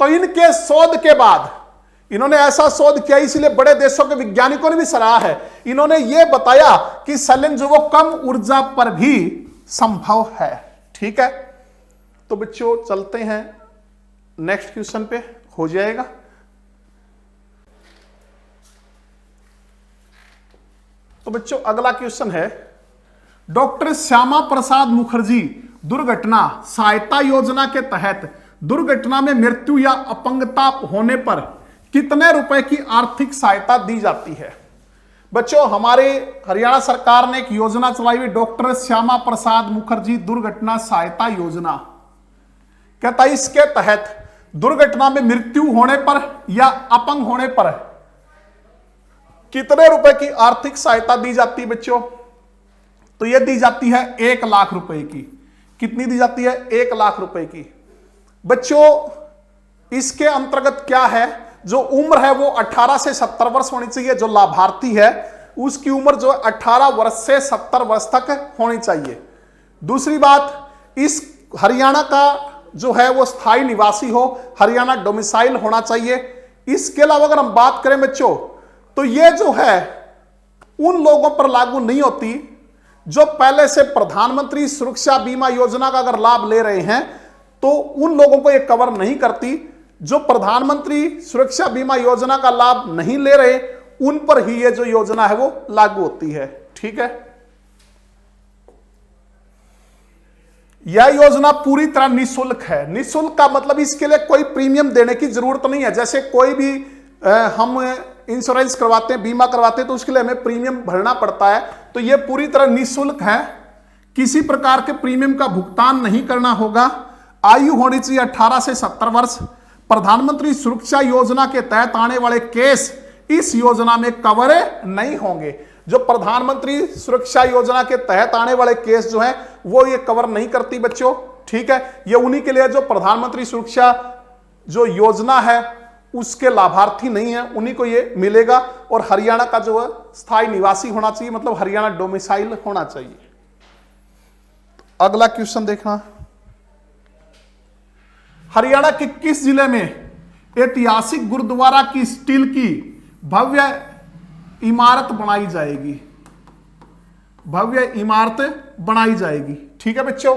तो इनके शोध के बाद इन्होंने ऐसा शोध किया, इसलिए बड़े देशों के वैज्ञानिकों ने भी सराहा है। इन्होंने ये बताया कि सैलन जो वो कम ऊर्जा पर भी संभव है। ठीक है, तो बच्चों चलते हैं नेक्स्ट क्वेश्चन पे, हो जाएगा। तो बच्चों अगला क्वेश्चन है, डॉक्टर श्यामा प्रसाद मुखर्जी दुर्घटना सहायता योजना के तहत दुर्घटना में मृत्यु या अपंगता होने पर कितने रुपए की आर्थिक सहायता दी जाती है? बच्चों हमारे हरियाणा सरकार ने एक योजना चलाई हुई, डॉक्टर श्यामा प्रसाद मुखर्जी दुर्घटना सहायता योजना। कहता है इसके तहत दुर्घटना में मृत्यु होने पर या अपंग होने पर कितने रुपए की आर्थिक सहायता दी जाती है बच्चों? तो यह दी जाती है 1 लाख रुपए की। कितनी दी जाती है? 1 लाख रुपए की। बच्चों इसके अंतर्गत क्या है, जो उम्र है वो 18 से 70 वर्ष होनी चाहिए। जो लाभार्थी है उसकी उम्र जो 18 वर्ष से 70 वर्ष तक होनी चाहिए। दूसरी बात, इस हरियाणा का जो है वो स्थायी निवासी हो, हरियाणा डोमिसाइल होना चाहिए। इसके अलावा अगर हम बात करें बच्चों, तो ये जो है उन लोगों पर लागू नहीं होती जो पहले से प्रधानमंत्री सुरक्षा बीमा योजना का अगर लाभ ले रहे हैं, तो उन लोगों को ये कवर नहीं करती। जो प्रधानमंत्री सुरक्षा बीमा योजना का लाभ नहीं ले रहे, उन पर ही ये जो योजना है वो लागू होती है। ठीक है, यह योजना पूरी तरह निःशुल्क है। निःशुल्क का मतलब इसके लिए कोई प्रीमियम देने की जरूरत नहीं है। जैसे कोई भी हम इंश्योरेंस करवाते हैं, बीमा करवाते हैं, तो उसके लिए हमें प्रीमियम भरना पड़ता है। तो यह पूरी तरह निःशुल्क है, किसी प्रकार के प्रीमियम का भुगतान नहीं करना होगा। आयु होनी चाहिए 18 से 70 वर्ष। प्रधानमंत्री सुरक्षा योजना के तहत आने वाले केस इस योजना में कवर नहीं होंगे। जो प्रधानमंत्री सुरक्षा योजना के तहत आने वाले केस जो हैं वो ये कवर नहीं करती बच्चों। ठीक है, ये उन्हीं के लिए जो प्रधानमंत्री सुरक्षा जो योजना है उसके लाभार्थी नहीं है, उन्हीं को ये मिलेगा। और हरियाणा का जो है स्थायी निवासी होना चाहिए, मतलब हरियाणा डोमिसाइल होना चाहिए। अगला क्वेश्चन देखना, हरियाणा के किस जिले में ऐतिहासिक गुरुद्वारा की स्टील की भव्य इमारत बनाई जाएगी? भव्य इमारत बनाई जाएगी। ठीक है बच्चों,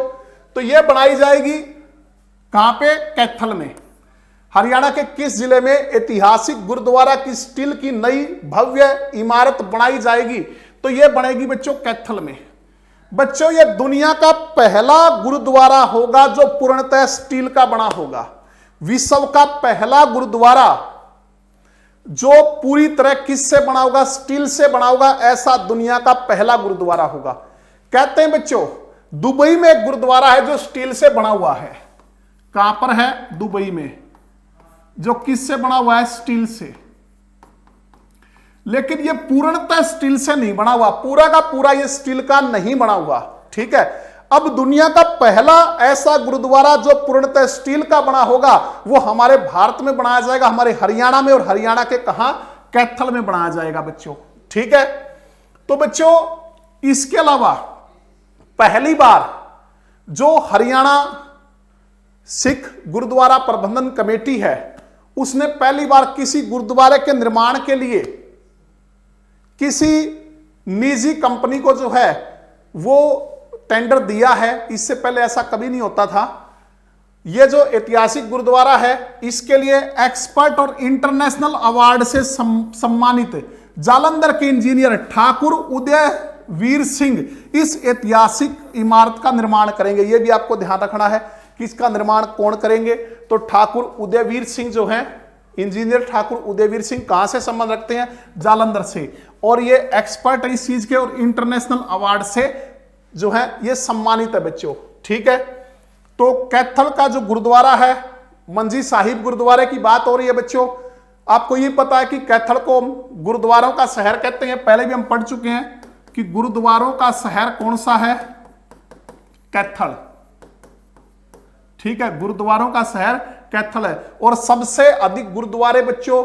तो यह बनाई जाएगी कहां पे? कैथल में। हरियाणा के किस जिले में ऐतिहासिक गुरुद्वारा की स्टील की नई भव्य इमारत बनाई जाएगी? तो यह बनेगी बच्चों कैथल में। बच्चों, यह दुनिया का पहला गुरुद्वारा होगा जो पूर्णतः स्टील का बना होगा। विश्व का पहला गुरुद्वारा जो पूरी तरह किससे बना होगा? स्टील से बना होगा। ऐसा दुनिया का पहला गुरुद्वारा होगा। कहते हैं बच्चों, दुबई में एक गुरुद्वारा है जो स्टील से बना हुआ है। कहां पर है? दुबई में। जो किससे बना हुआ है? स्टील से। लेकिन यह पूर्णतः स्टील से नहीं बना हुआ, पूरा का पूरा यह स्टील का नहीं बना हुआ। ठीक है, अब दुनिया का पहला ऐसा गुरुद्वारा जो पूर्णतः स्टील का बना होगा वो हमारे भारत में बनाया जाएगा, हमारे हरियाणा में। और हरियाणा के कहां? कैथल में बनाया जाएगा बच्चों। ठीक है, तो बच्चों इसके अलावा पहली बार जो हरियाणा सिख गुरुद्वारा प्रबंधन कमेटी है उसने पहली बार किसी गुरुद्वारे के निर्माण के लिए किसी निजी कंपनी को जो है वो टेंडर दिया है। इससे पहले ऐसा कभी नहीं होता था। यह जो ऐतिहासिक गुरुद्वारा है इसके लिए एक्सपर्ट और इंटरनेशनल अवार्ड से सम्मानित जालंधर के इंजीनियर ठाकुर उदयवीर सिंह इस ऐतिहासिक इमारत का निर्माण करेंगे। यह भी आपको ध्यान रखना है कि इसका निर्माण कौन करेंगे। तो ठाकुर उदयवीर सिंह जो हैं, इंजीनियर ठाकुर उदयवीर सिंह कहां से संबंध रखते हैं? जालंधर से। और ये एक्सपर्ट है इस चीज के और इंटरनेशनल अवार्ड से जो है ये सम्मानित है बच्चों। ठीक है, तो कैथल का जो गुरुद्वारा है, मंजी साहिब गुरुद्वारे की बात हो रही है बच्चों। आपको ये पता है कि कैथल को गुरुद्वारों का शहर कहते हैं। पहले भी हम पढ़ चुके हैं कि गुरुद्वारों का शहर कौन सा है? कैथल। ठीक है, गुरुद्वारों का शहर कैथल है। और सबसे अधिक गुरुद्वारे बच्चों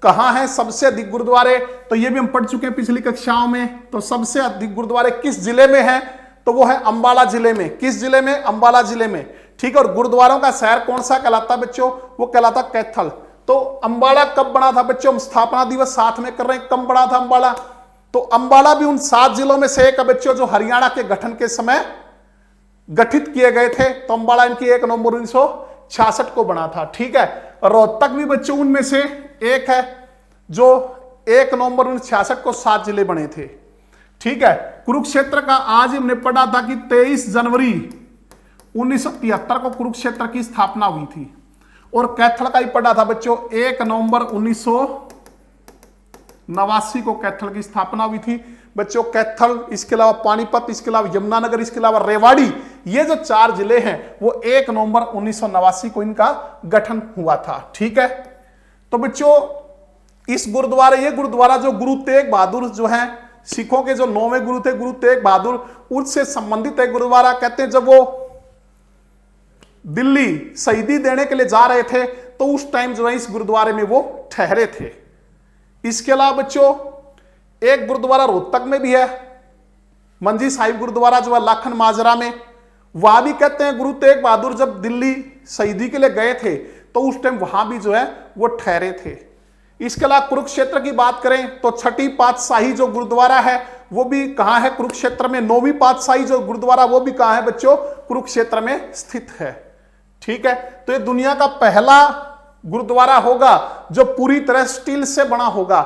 कहां हैं? सबसे अधिक गुरुद्वारे तो ये भी हम पढ़ चुके हैं पिछली कक्षाओं में। तो सबसे अधिक गुरुद्वारे किस जिले में हैं? तो वो है अंबाला जिले में। किस जिले में? अंबाला जिले में। ठीक है, और गुरुद्वारों का शहर कौन सा कहलाता बच्चों? वो कहलाता कैथल। तो अंबाला कब बना था बच्चों? हम स्थापना दिवस साथ में कर रहे हैं। कब बना था अंबाला? तो अंबाला भी उन 7 जिलों में से एक है बच्चों जो हरियाणा के गठन के समय गठित किए गए थे। तो अंबाला इनकी 1 नवंबर 1966 को बना था। ठीक है, रोहतक भी बच्चों उनमें से एक है जो 1 नवंबर 1966 को 7 जिले बने थे। ठीक है, कुरुक्षेत्र का आज हमने पढ़ा था कि 23 जनवरी 1973 को कुरुक्षेत्र की स्थापना हुई थी। और कैथल का ही पढ़ा था बच्चों 1 नवंबर 1989 को कैथल की स्थापना हुई थी बच्चों। कैथल, इसके अलावा पानीपत, इसके अलावा यमुनानगर, इसके अलावा रेवाड़ी, ये जो 4 जिले हैं वो 1 नवंबर 1989 को इनका गठन हुआ था। ठीक है, तो बच्चों इस गुरुद्वारे, ये गुरुद्वारा जो गुरु तेग बहादुर जो हैं सिखों के जो 9वें गुरु थे गुरु तेग बहादुर, उससे संबंधित है गुरुद्वारा। कहते हैं जब वो दिल्ली शहीदी देने के लिए जा रहे थे तो उस टाइम जो है इस गुरुद्वारे में वो ठहरे थे। इसके अलावा बच्चों एक गुरुद्वारा रोहतक में भी है, मंजी साहिब गुरुद्वारा जो है लाखन माजरा में। वहां भी कहते हैं गुरु तेग बहादुर जब दिल्ली शहीदी के लिए गए थे तो उस टाइम वहां भी जो है वो ठहरे थे। इसके अलावा कुरुक्षेत्र की बात करें तो छठी पातशाही जो गुरुद्वारा है वो भी कहां है, कुरुक्षेत्र में। नौवीं पातशाही जो गुरुद्वारा वो भी कहां है बच्चों, कुरुक्षेत्र में स्थित है। ठीक है, तो ये दुनिया का पहला गुरुद्वारा होगा जो पूरी तरह स्टील से बना होगा।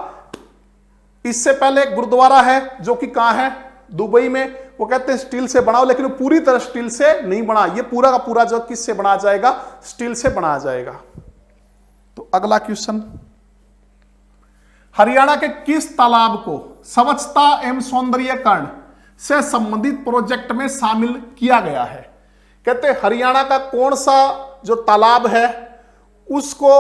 इससे पहले एक गुरुद्वारा है जो कि कहां है, दुबई में। वो कहते हैं स्टील से बनाओ, लेकिन वो पूरी तरह स्टील से नहीं बना। ये पूरा का पूरा जो किससे बना जाएगा, स्टील से बना जाएगा। तो अगला क्वेश्चन, हरियाणा के किस तालाब को स्वच्छता एवं सौंदर्यीकरण से संबंधित प्रोजेक्ट में शामिल किया गया है? कहते हैं हरियाणा का कौन सा जो तालाब है उसको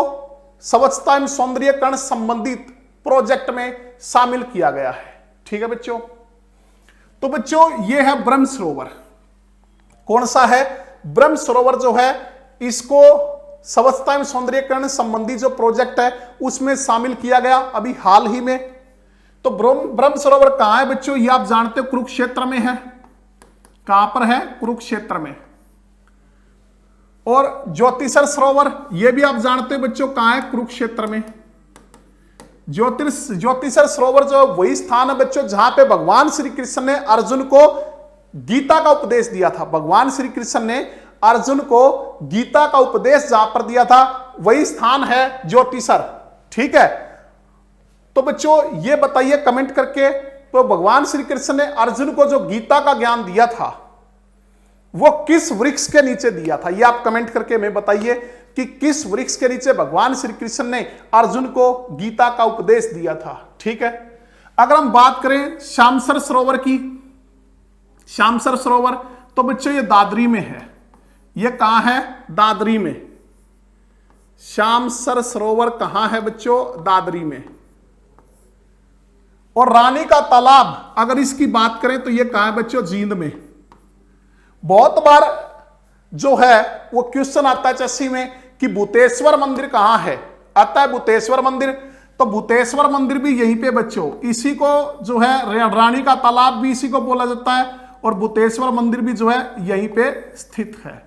स्वच्छता एवं सौंदर्यीकरण संबंधित प्रोजेक्ट में शामिल किया गया है। ठीक है बच्चों, तो बच्चों ये है ब्रह्म सरोवर। कौन सा है, ब्रह्म सरोवर जो है इसको स्वच्छता एवं सौंदर्यीकरण संबंधी जो प्रोजेक्ट है उसमें शामिल किया गया अभी हाल ही में। तो ब्रह्म सरोवर कहां है बच्चों, ये आप जानते हो कुरुक्षेत्र में है। कहां पर है, कुरुक्षेत्र में। और ज्योतिषर सरोवर ये भी आप जानते हो बच्चों कहां है, कुरुक्षेत्र में। ज्योतिषर सरोवर जो वही स्थान है बच्चों जहां पे भगवान श्री कृष्ण ने अर्जुन को गीता का उपदेश दिया था। भगवान श्री कृष्ण ने अर्जुन को गीता का उपदेश जहां पर दिया था वही स्थान है ज्योतिषर। ठीक है, तो बच्चों ये बताइए कमेंट करके, तो भगवान श्री कृष्ण ने अर्जुन को जो गीता का ज्ञान दिया था वो किस वृक्ष के नीचे दिया था? ये आप कमेंट करके हमें बताइए कि किस वृक्ष के नीचे भगवान श्री कृष्ण ने अर्जुन को गीता का उपदेश दिया था। ठीक है, अगर हम बात करें श्यामसर सरोवर की, श्यामसर सरोवर तो बच्चों ये दादरी में है। ये कहां है, दादरी में। श्यामसर सरोवर कहां है बच्चों, दादरी में। और रानी का तालाब अगर इसकी बात करें तो ये कहां है बच्चों, जींद में। बहुत बार जो है वो क्वेश्चन आता है एचएससी में कि भूतेश्वर मंदिर कहां है, आता है भूतेश्वर मंदिर। तो भूतेश्वर मंदिर भी यहीं पे बच्चों, इसी को जो है रानी का तालाब भी इसी को बोला जाता है और भूतेश्वर मंदिर भी जो है यहीं पे स्थित है।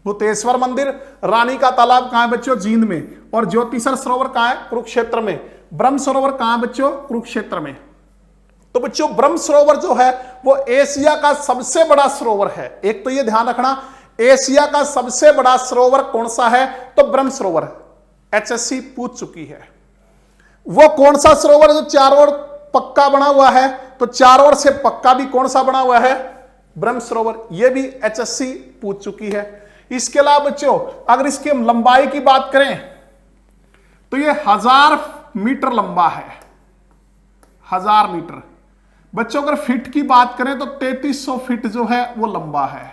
भूतेश्वर मंदिर, रानी का तालाब कहां है बच्चों, जींद में। और ज्योतिषर सरोवर कहां है, कुरुक्षेत्र में। ब्रह्म सरोवर कहां है बच्चों, कुरुक्षेत्र में। तो बच्चों ब्रह्म सरोवर जो है वो एशिया का सबसे बड़ा सरोवर है। एक तो ये ध्यान रखना, एशिया का सबसे बड़ा सरोवर कौन सा है, तो ब्रह्म सरोवर। एचएससी पूछ चुकी है। वो कौन सा सरोवर जो चारों ओर पक्का बना हुआ है, तो चारों ओर से पक्का भी कौन सा बना हुआ है, ब्रह्म सरोवर। ये भी एचएससी पूछ चुकी है। इसके अलावा बच्चों अगर इसकी हम लंबाई की बात करें तो ये 1000 मीटर लंबा है, 1000 मीटर। बच्चों अगर फीट की बात करें तो 3300 फीट जो है वो लंबा है।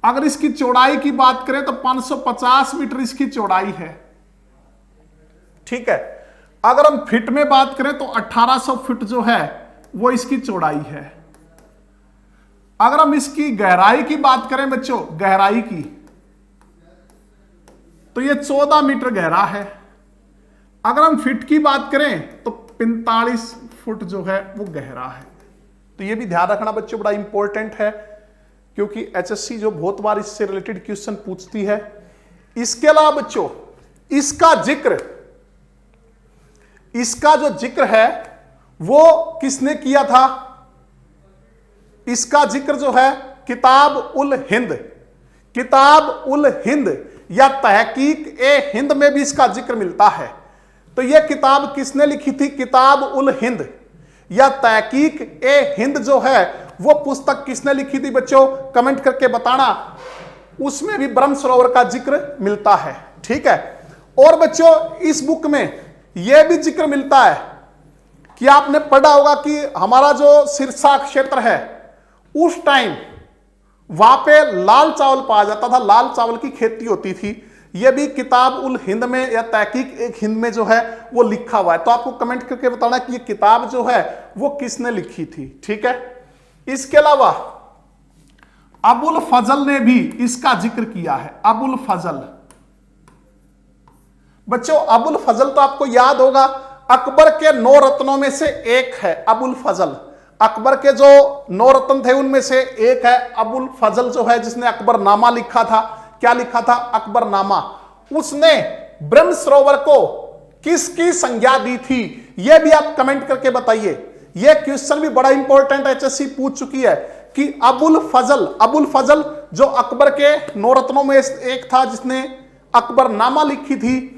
अगर इसकी चौड़ाई की बात करें तो 550 मीटर इसकी चौड़ाई है। ठीक है, अगर हम फीट में बात करें तो 1800 फीट जो है वो इसकी चौड़ाई है। अगर हम इसकी गहराई की बात करें बच्चों, गहराई की, तो ये 14 मीटर गहरा है। अगर हम फीट की बात करें तो 45 फुट जो है वो गहरा है। तो ये भी ध्यान रखना बच्चों, बड़ा इंपॉर्टेंट है क्योंकि एचएससी जो बहुत बार इससे रिलेटेड क्वेश्चन पूछती है। इसके अलावा बच्चों इसका जो जिक्र है वो किसने किया था, इसका जिक्र जो है किताब उल हिंद, किताब उल हिंद या तहकीक ए हिंद में भी इसका जिक्र मिलता है। तो यह किताब किसने लिखी थी, किताब उल हिंद या तहकीक ए हिंद जो है वो पुस्तक किसने लिखी थी बच्चों, कमेंट करके बताना। उसमें भी ब्रह्म सरोवर का जिक्र मिलता है। ठीक है, और बच्चों इस बुक में यह भी जिक्र मिलता है कि आपने पढ़ा होगा कि हमारा जो सिरसा क्षेत्र है उस टाइम वहां पे लाल चावल पाया जाता था, लाल चावल की खेती होती थी। यह भी किताब उल हिंद में या तहकीक एक हिंद में जो है वो लिखा हुआ है। तो आपको कमेंट करके बताना कि ये किताब जो है वो किसने लिखी थी। ठीक है, इसके अलावा अबुल फजल ने भी इसका जिक्र किया है। अबुल फजल, बच्चों अबुल फजल तो आपको याद होगा, अकबर के 9 रत्नों में से एक है अबुल फजल। अकबर के जो 9 रत्न थे उनमें से एक है अबुल फजल, जो है जिसने अकबरनामा लिखा था। क्या लिखा था? अकबरनामा। उसने ब्रह्म सरोवर को किसकी संज्ञा दी थी? यह भी आप कमेंट करके बताइए। यह क्वेश्चन भी बड़ा इंपॉर्टेंट एचएससी पूछ चुकी है कि अबुल फजल जो अकबर के 9 रत्नों में एक था जिसने अकबरनामा लिखी थी,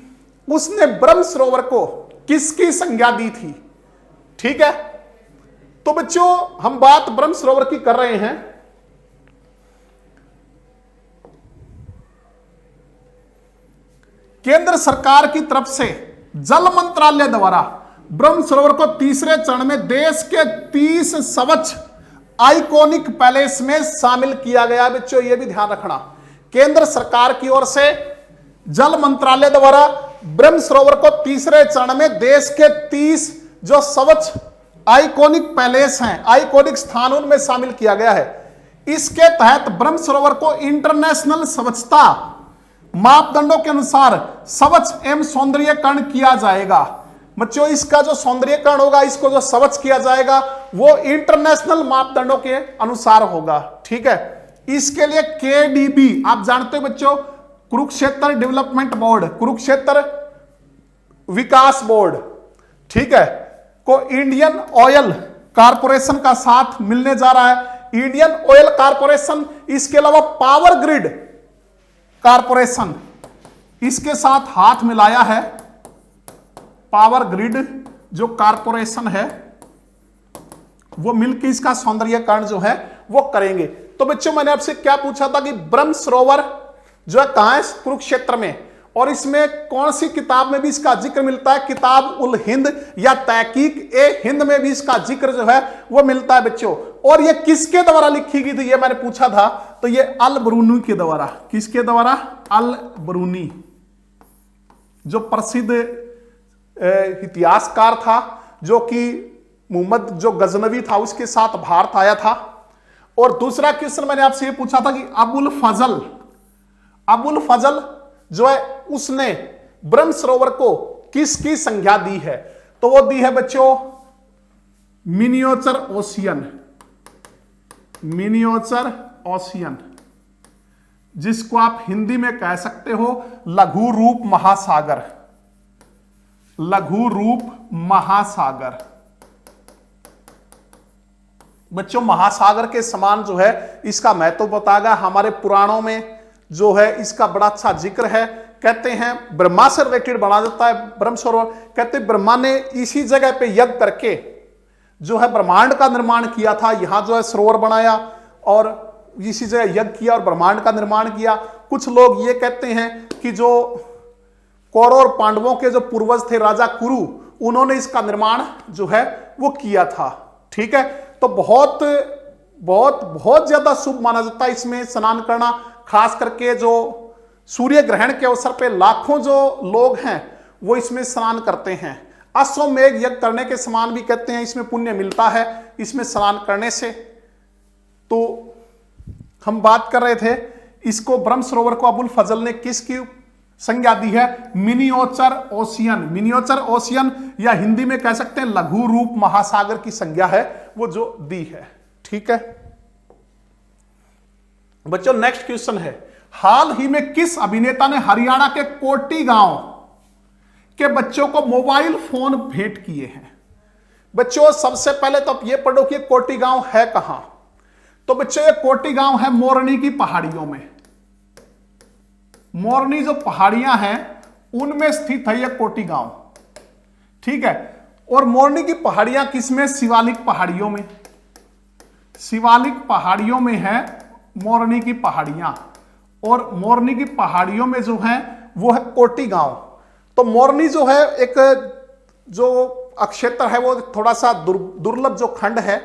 उसने ब्रह्म सरोवर को किसकी संज्ञा दी थी? ठीक है, तो बच्चों हम बात ब्रह्म सरोवर की कर रहे हैं। केंद्र सरकार की तरफ से जल मंत्रालय द्वारा ब्रह्म सरोवर को तीसरे चरण में देश के 30 स्वच्छ आइकॉनिक पैलेस में शामिल किया गया। बच्चों यह भी ध्यान रखना, केंद्र सरकार की ओर से जल मंत्रालय द्वारा ब्रह्म सरोवर को तीसरे चरण में देश के 30 जो स्वच्छ आइकॉनिक पैलेस हैं, आइकॉनिक स्थान, उनमें शामिल किया गया है। इसके तहत ब्रह्म सरोवर को इंटरनेशनल स्वच्छता मापदंडों के अनुसार स्वच्छ एवं सौंदर्यीकरण किया जाएगा। बच्चों इसका जो सौंदर्यीकरण होगा, इसको जो स्वच्छ किया जाएगा, वो इंटरनेशनल मापदंडों के अनुसार होगा। ठीक है, इसके लिए केडीबी आप जानते हो बच्चों, कुरुक्षेत्र डेवलपमेंट बोर्ड, कुरुक्षेत्र विकास बोर्ड, ठीक है, को इंडियन ऑयल कारपोरेशन का साथ मिलने जा रहा है। इंडियन ऑयल कारपोरेशन, इसके अलावा पावर ग्रिड कारपोरेशन इसके साथ हाथ मिलाया है। पावर ग्रिड जो कारपोरेशन है वो मिलकर इसका सौंदर्यीकरण जो है वो करेंगे। तो बच्चों मैंने आपसे क्या पूछा था कि ब्रह्म सरोवर जो है कहां है? कुरुक्षेत्र में। और इसमें कौन सी किताब में भी इसका जिक्र मिलता है? किताब उल हिंद या तहकीक ए हिंद में भी इसका जिक्र जो है वो मिलता है बच्चों। और ये किसके द्वारा लिखी गई थी ये मैंने पूछा था, तो ये अल बरूनी के द्वारा। किसके द्वारा? अल बरूनी, जो प्रसिद्ध इतिहासकार था, जो कि मोहम्मद जो गजनवी था उसके साथ भारत आया था। और दूसरा क्वेश्चन मैंने आपसे ये पूछा था कि अबुल फजल जो है उसने ब्रह्म सरोवर को किसकी संज्ञा दी है? तो वो दी है बच्चों मिनिएचर ओशियन, जिसको आप हिंदी में कह सकते हो लघु रूप महासागर। लघु रूप महासागर बच्चों महासागर के समान जो है इसका महत्व बताएगा। हमारे पुराणों में जो है इसका बड़ा अच्छा जिक्र है। कहते हैं ब्रह्मा से रिलेटेड बना देता है ब्रह्म सरोवर। कहते हैं ब्रह्मा ने इसी जगह पे यज्ञ करके जो है ब्रह्मांड का निर्माण किया था। यहां जो है सरोवर बनाया और इसी जगह यज्ञ किया और ब्रह्मांड का निर्माण किया। कुछ लोग ये कहते हैं कि जो कौरव और पांडवों के जो पूर्वज थे राजा कुरु, उन्होंने इसका निर्माण जो है वो किया था। ठीक है, तो बहुत बहुत बहुत ज्यादा शुभ माना जाता है इसमें स्नान करना। खास करके जो सूर्य ग्रहण के अवसर पे लाखों जो लोग हैं वो इसमें स्नान करते हैं। अश्वमेध यज्ञ करने के समान भी कहते हैं, इसमें पुण्य मिलता है इसमें स्नान करने से। तो हम बात कर रहे थे इसको ब्रह्म सरोवर को अबुल फजल ने किसकी संज्ञा दी है? मिनिएचर ओशियन या हिंदी में कह सकते हैं लघु रूप महासागर की संज्ञा है वो जो दी है। ठीक है बच्चों, नेक्स्ट क्वेश्चन है, हाल ही में किस अभिनेता ने हरियाणा के कोटी गांव के बच्चों को मोबाइल फोन भेंट किए हैं? बच्चों सबसे पहले तो आप ये पढ़ो कि कोटी गांव है कहां। तो बच्चों ये कोटी गांव है मोरनी की पहाड़ियों में। मोरनी जो पहाड़ियां हैं उनमें स्थित है यह कोटी गांव। ठीक है, और मोरनी की पहाड़ियां किसमें? शिवालिक पहाड़ियों में। शिवालिक पहाड़ियों में है मोरनी की पहाड़ियां, और मोरनी की पहाड़ियों में जो है वो है कोटी गांव। तो मोरनी जो है एक जो क्षेत्र है वो थोड़ा सा दुर्लभ जो खंड है।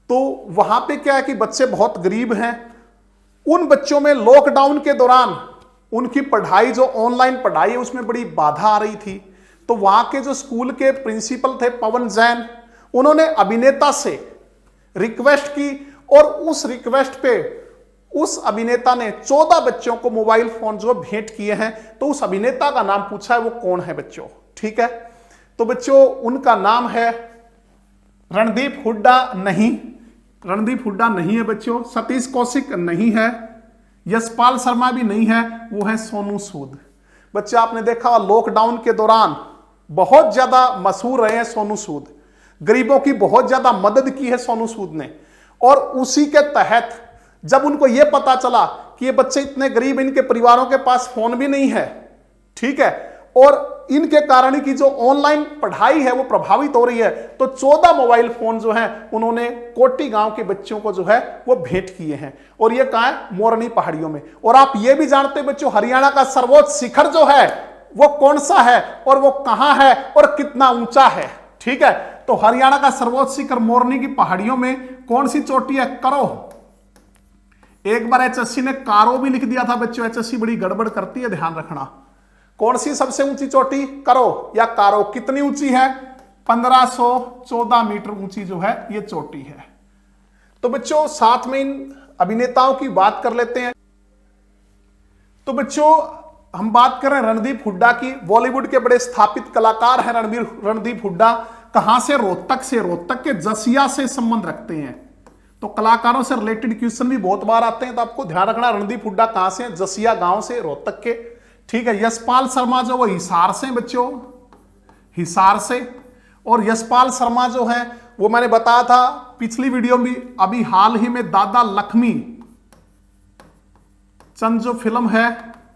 तो वहां पे क्या है कि बच्चे बहुत गरीब हैं। उन बच्चों में लॉकडाउन के दौरान उनकी पढ़ाई जो ऑनलाइन पढ़ाई है उसमें बड़ी बाधा आ रही थी। तो वहां के जो स्कूल के प्रिंसिपल थे पवन जैन, उन्होंने अभिनेता से रिक्वेस्ट की और उस रिक्वेस्ट पे उस अभिनेता ने 14 बच्चों को मोबाइल फोन जो भेंट किए हैं। तो उस अभिनेता का नाम पूछा है, वो कौन है बच्चों, ठीक है। तो बच्चों उनका नाम है रणदीप हुड्डा नहीं, रणदीप हुड्डा नहीं है बच्चों। सतीश कौशिक नहीं है, यशपाल शर्मा भी नहीं है, वो है सोनू सूद। बच्चे आपने देखा लॉकडाउन के दौरान बहुत ज्यादा मशहूर रहे हैं सोनू सूद, गरीबों की बहुत ज्यादा मदद की है सोनू सूद ने। और उसी के तहत जब उनको यह पता चला कि ये बच्चे इतने गरीब, इनके परिवारों के पास फोन भी नहीं है, ठीक है, और इनके कारण की जो ऑनलाइन पढ़ाई है वो प्रभावित हो रही है, तो 14 मोबाइल फोन जो हैं उन्होंने कोटी गांव के बच्चों को जो है वो भेंट किए हैं। और ये कहां है? मोरनी पहाड़ियों में। और आप ये भी जानते हैं बच्चों, हरियाणा का सर्वोच्च शिखर जो है वो कौन सा है और वो कहां है और कितना ऊंचा है, ठीक है। तो हरियाणा का सर्वोच्च शिखर मोरनी की पहाड़ियों में कौन सी चोटी है? करो। एक बार एचएससी ने कारो भी लिख दिया था बच्चों, एचएससी बड़ी गड़बड़ करती है, ध्यान रखना। कौन सी सबसे ऊंची चोटी? करो या कारो। कितनी ऊंची है? 1514 मीटर ऊंची जो है ये चोटी है। तो बच्चों साथ में इन अभिनेताओं की बात कर लेते हैं। तो बच्चों हम बात कर रहे हैं रणदीप हुड्डा की। बॉलीवुड के बड़े स्थापित कलाकार हैं रणदीप हुड्डा। कहां से? रोहतक से। रोहतक के जसिया से संबंध रखते हैं। तो कलाकारों से रिलेटेड क्वेश्चन भी बहुत बार आते हैं, तो आपको ध्यान रखना रणदीप हुड्डा कहां से? जसिया गांव से, रोहतक के, ठीक है। यशपाल शर्मा जो वो हिसार से बच्चों, हिसार से। और यशपाल शर्मा जो है वो मैंने बताया था पिछली वीडियो में, अभी हाल ही में दादा लक्ष्मी चंद जो फिल्म है,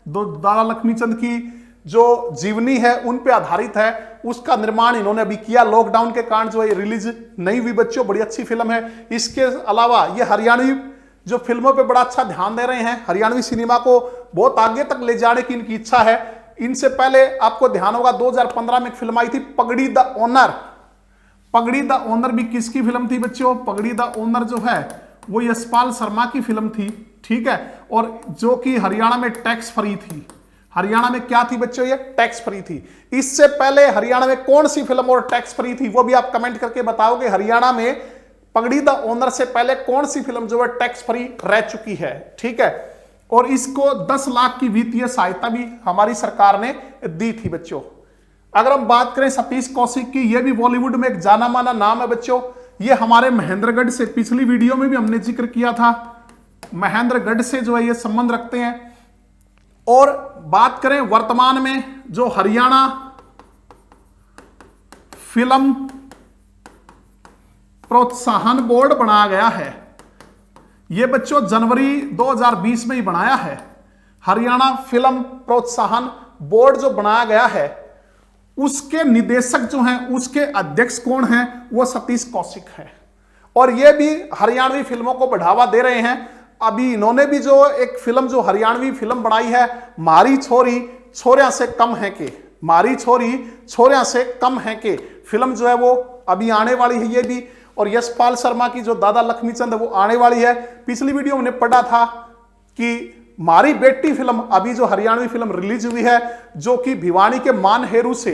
दादा लक्ष्मी चंद की जो जीवनी है उन पे आधारित है, उसका निर्माण इन्होंने अभी किया। लॉकडाउन के कारण जो है रिलीज नहीं हुई बच्चों, बड़ी अच्छी फिल्म है। इसके अलावा ये हरियाणवी जो फिल्मों पे बड़ा अच्छा ध्यान दे रहे हैं, हरियाणवी सिनेमा को बहुत आगे तक ले जाने की इनकी इच्छा है। इनसे पहले आपको ध्यान होगा 2015 में एक फिल्म आई थी पगड़ी द ओनर। पगड़ी द ओनर भी किसकी फिल्म थी बच्चों? पगड़ी द ओनर जो है वो यशपाल शर्मा की फिल्म थी, ठीक है। और जो कि हरियाणा में टैक्स फ्री थी। हरियाणा में क्या थी बच्चों? ये टैक्स फ्री थी। इससे पहले हरियाणा में कौन सी फिल्म और टैक्स फ्री थी वो भी आप कमेंट करके बताओगे। हरियाणा में पगड़ी द ओनर से पहले कौन सी फिल्म जो है टैक्स फ्री रह चुकी है, ठीक है। और इसको 10 लाख की वित्तीय सहायता भी हमारी सरकार ने दी थी बच्चों। अगर हम बात करें सतीश कौशिक की, यह भी बॉलीवुड में एक जाना माना नाम है बच्चों। ये हमारे महेंद्रगढ़ से, पिछली वीडियो में भी हमने जिक्र किया था, महेंद्रगढ़ से जो है ये संबंध रखते हैं। और बात करें वर्तमान में जो हरियाणा फिल्म प्रोत्साहन बोर्ड बनाया गया है, यह बच्चों जनवरी 2020 में ही बनाया है। हरियाणा फिल्म प्रोत्साहन बोर्ड जो बनाया गया है उसके निदेशक जो हैं, उसके अध्यक्ष कौन हैं? वो सतीश कौशिक है। और ये भी हरियाणवी फिल्मों को बढ़ावा दे रहे हैं। अभी इन्होंने भी जो एक फिल्म जो हरियाणवी फिल्म बनाई है, मारी छोरी छोरिया से कम है के, मारी छोरी छोरिया से कम है के, फिल्म जो है वो अभी आने वाली है ये भी। और यशपाल शर्मा की जो दादा लक्ष्मी चंद है वो आने वाली है। पिछली वीडियो में पढ़ा था कि मारी बेटी फिल्म अभी जो हरियाणवी फिल्म रिलीज हुई है, जो कि भिवानी के मान हेरू से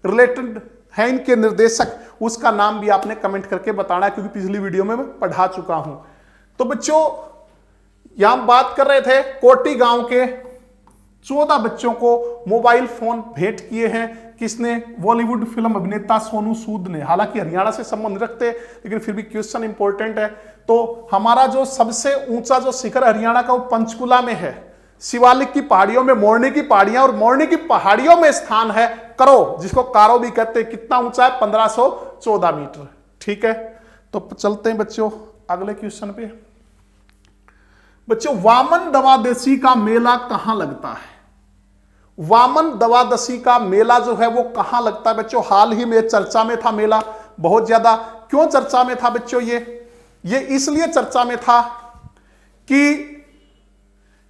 रिलेटेड है इनके निर्देशक, उसका नाम भी आपने कमेंट करके बताना, क्योंकि पिछली वीडियो में मैं पढ़ा चुका हूं। तो बच्चों यहां बात कर रहे थे कोटी गांव के 14 बच्चों को मोबाइल फोन भेंट किए हैं। किसने? बॉलीवुड फिल्म अभिनेता सोनू सूद ने। हालांकि हरियाणा से संबंध रखते, लेकिन फिर भी क्वेश्चन इंपॉर्टेंट है। तो हमारा जो सबसे ऊंचा जो शिखर हरियाणा का वो पंचकुला में है, शिवालिक की पहाड़ियों में मोरनी की पहाड़ियां, और मोरनी की पहाड़ियों में स्थान है करो, जिसको कारो भी कहते हैं। कितना ऊंचा है? 1514 मीटर, ठीक है। तो चलते हैं बच्चों अगले क्वेश्चन पे। बच्चों वामन द्वादशी का मेला कहां लगता है? वामन द्वादशी का मेला जो है वो कहां लगता है बच्चों? हाल ही में चर्चा में था मेला, बहुत ज्यादा। क्यों चर्चा में था बच्चों? ये इसलिए चर्चा में था कि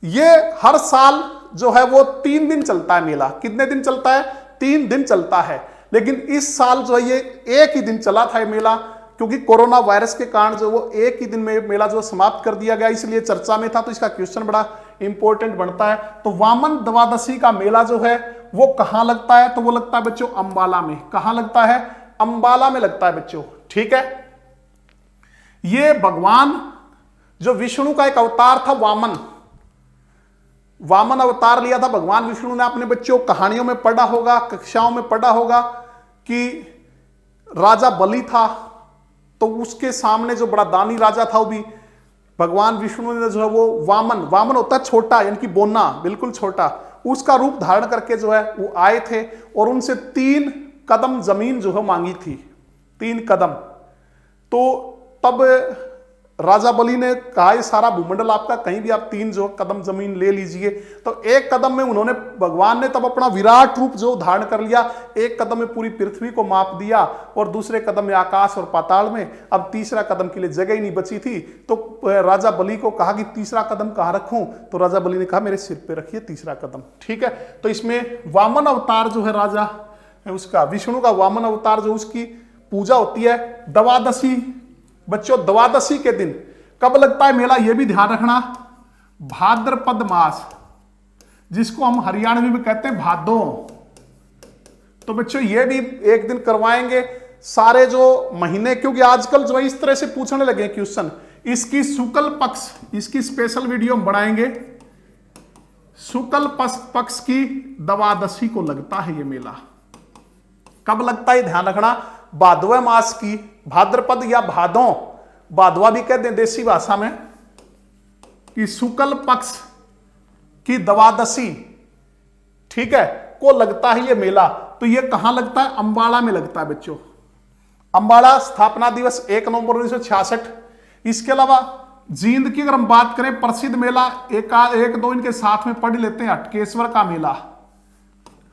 ये हर साल जो है वो 3 दिन चलता है मेला। कितने दिन चलता है? 3 दिन चलता है। लेकिन इस साल जो है ये 1 ही दिन चला था ये मेला, क्योंकि कोरोना वायरस के कारण जो वो 1 ही दिन में मेला जो समाप्त कर दिया गया, इसलिए चर्चा में था। तो इसका क्वेश्चन बड़ा इंपॉर्टेंट बनता है। तो वामन द्वादशी का मेला जो है वो कहां लगता है? तो वो लगता है बच्चों अंबाला में। कहां लगता है? अंबाला में लगता है बच्चों, ठीक है। ये भगवान जो विष्णु का एक अवतार था वामन, वामन अवतार लिया था भगवान विष्णु ने। अपने बच्चों कहानियों में पढ़ा होगा, कक्षाओं में पढ़ा होगा कि राजा बलि था, तो उसके सामने जो बड़ा दानी राजा था वो भी भगवान विष्णु ने जो है वो वामन, वामन होता है छोटा यानी कि बोना, बिल्कुल छोटा, उसका रूप धारण करके जो है वो आए थे और उनसे 3 कदम जमीन जो है मांगी थी, 3 कदम। तो तब राजा बलि ने कहा ये सारा भूमंडल आपका, कहीं भी आप 3 जो कदम जमीन ले लीजिए। तो 1 कदम में उन्होंने, भगवान ने तब अपना विराट रूप जो धारण कर लिया, 1 कदम में पूरी पृथ्वी को माप दिया और दूसरे कदम में आकाश और पाताल में। अब तीसरा कदम के लिए जगह ही नहीं बची थी, तो राजा बलि को कहा कि तीसरा कदम कहाँ रखूं, तो राजा बलि ने कहा मेरे सिर पे रखिए तीसरा कदम। ठीक है, तो इसमें वामन अवतार जो है राजा उसका, विष्णु का वामन अवतार जो उसकी पूजा होती है द्वादशी। बच्चों द्वादशी के दिन कब लगता है मेला, यह भी ध्यान रखना, भाद्रपद मास, जिसको हम हरियाणवी में कहते हैं भादो। तो बच्चों ये भी एक दिन करवाएंगे सारे जो महीने, क्योंकि आजकल जो है इस तरह से पूछने लगे क्वेश्चन। इसकी शुक्ल पक्ष, इसकी स्पेशल वीडियो हम बनाएंगे। शुक्ल पक्ष की द्वादशी को लगता है ये मेला। कब लगता है ध्यान रखना, भादवे मास की, भाद्रपद या भादों, भादवा भी कहते हैं देसी भाषा में, कि शुक्ल पक्ष की द्वादशी, ठीक है, को लगता है ये मेला। तो ये कहां लगता है, अंबाला में लगता है बच्चों। अंबाला स्थापना दिवस 1 नवंबर 1966। इसके अलावा जींद की अगर हम बात करें, प्रसिद्ध मेला एक दो इनके साथ में पढ़ लेते हैं, हटकेश्वर का मेला,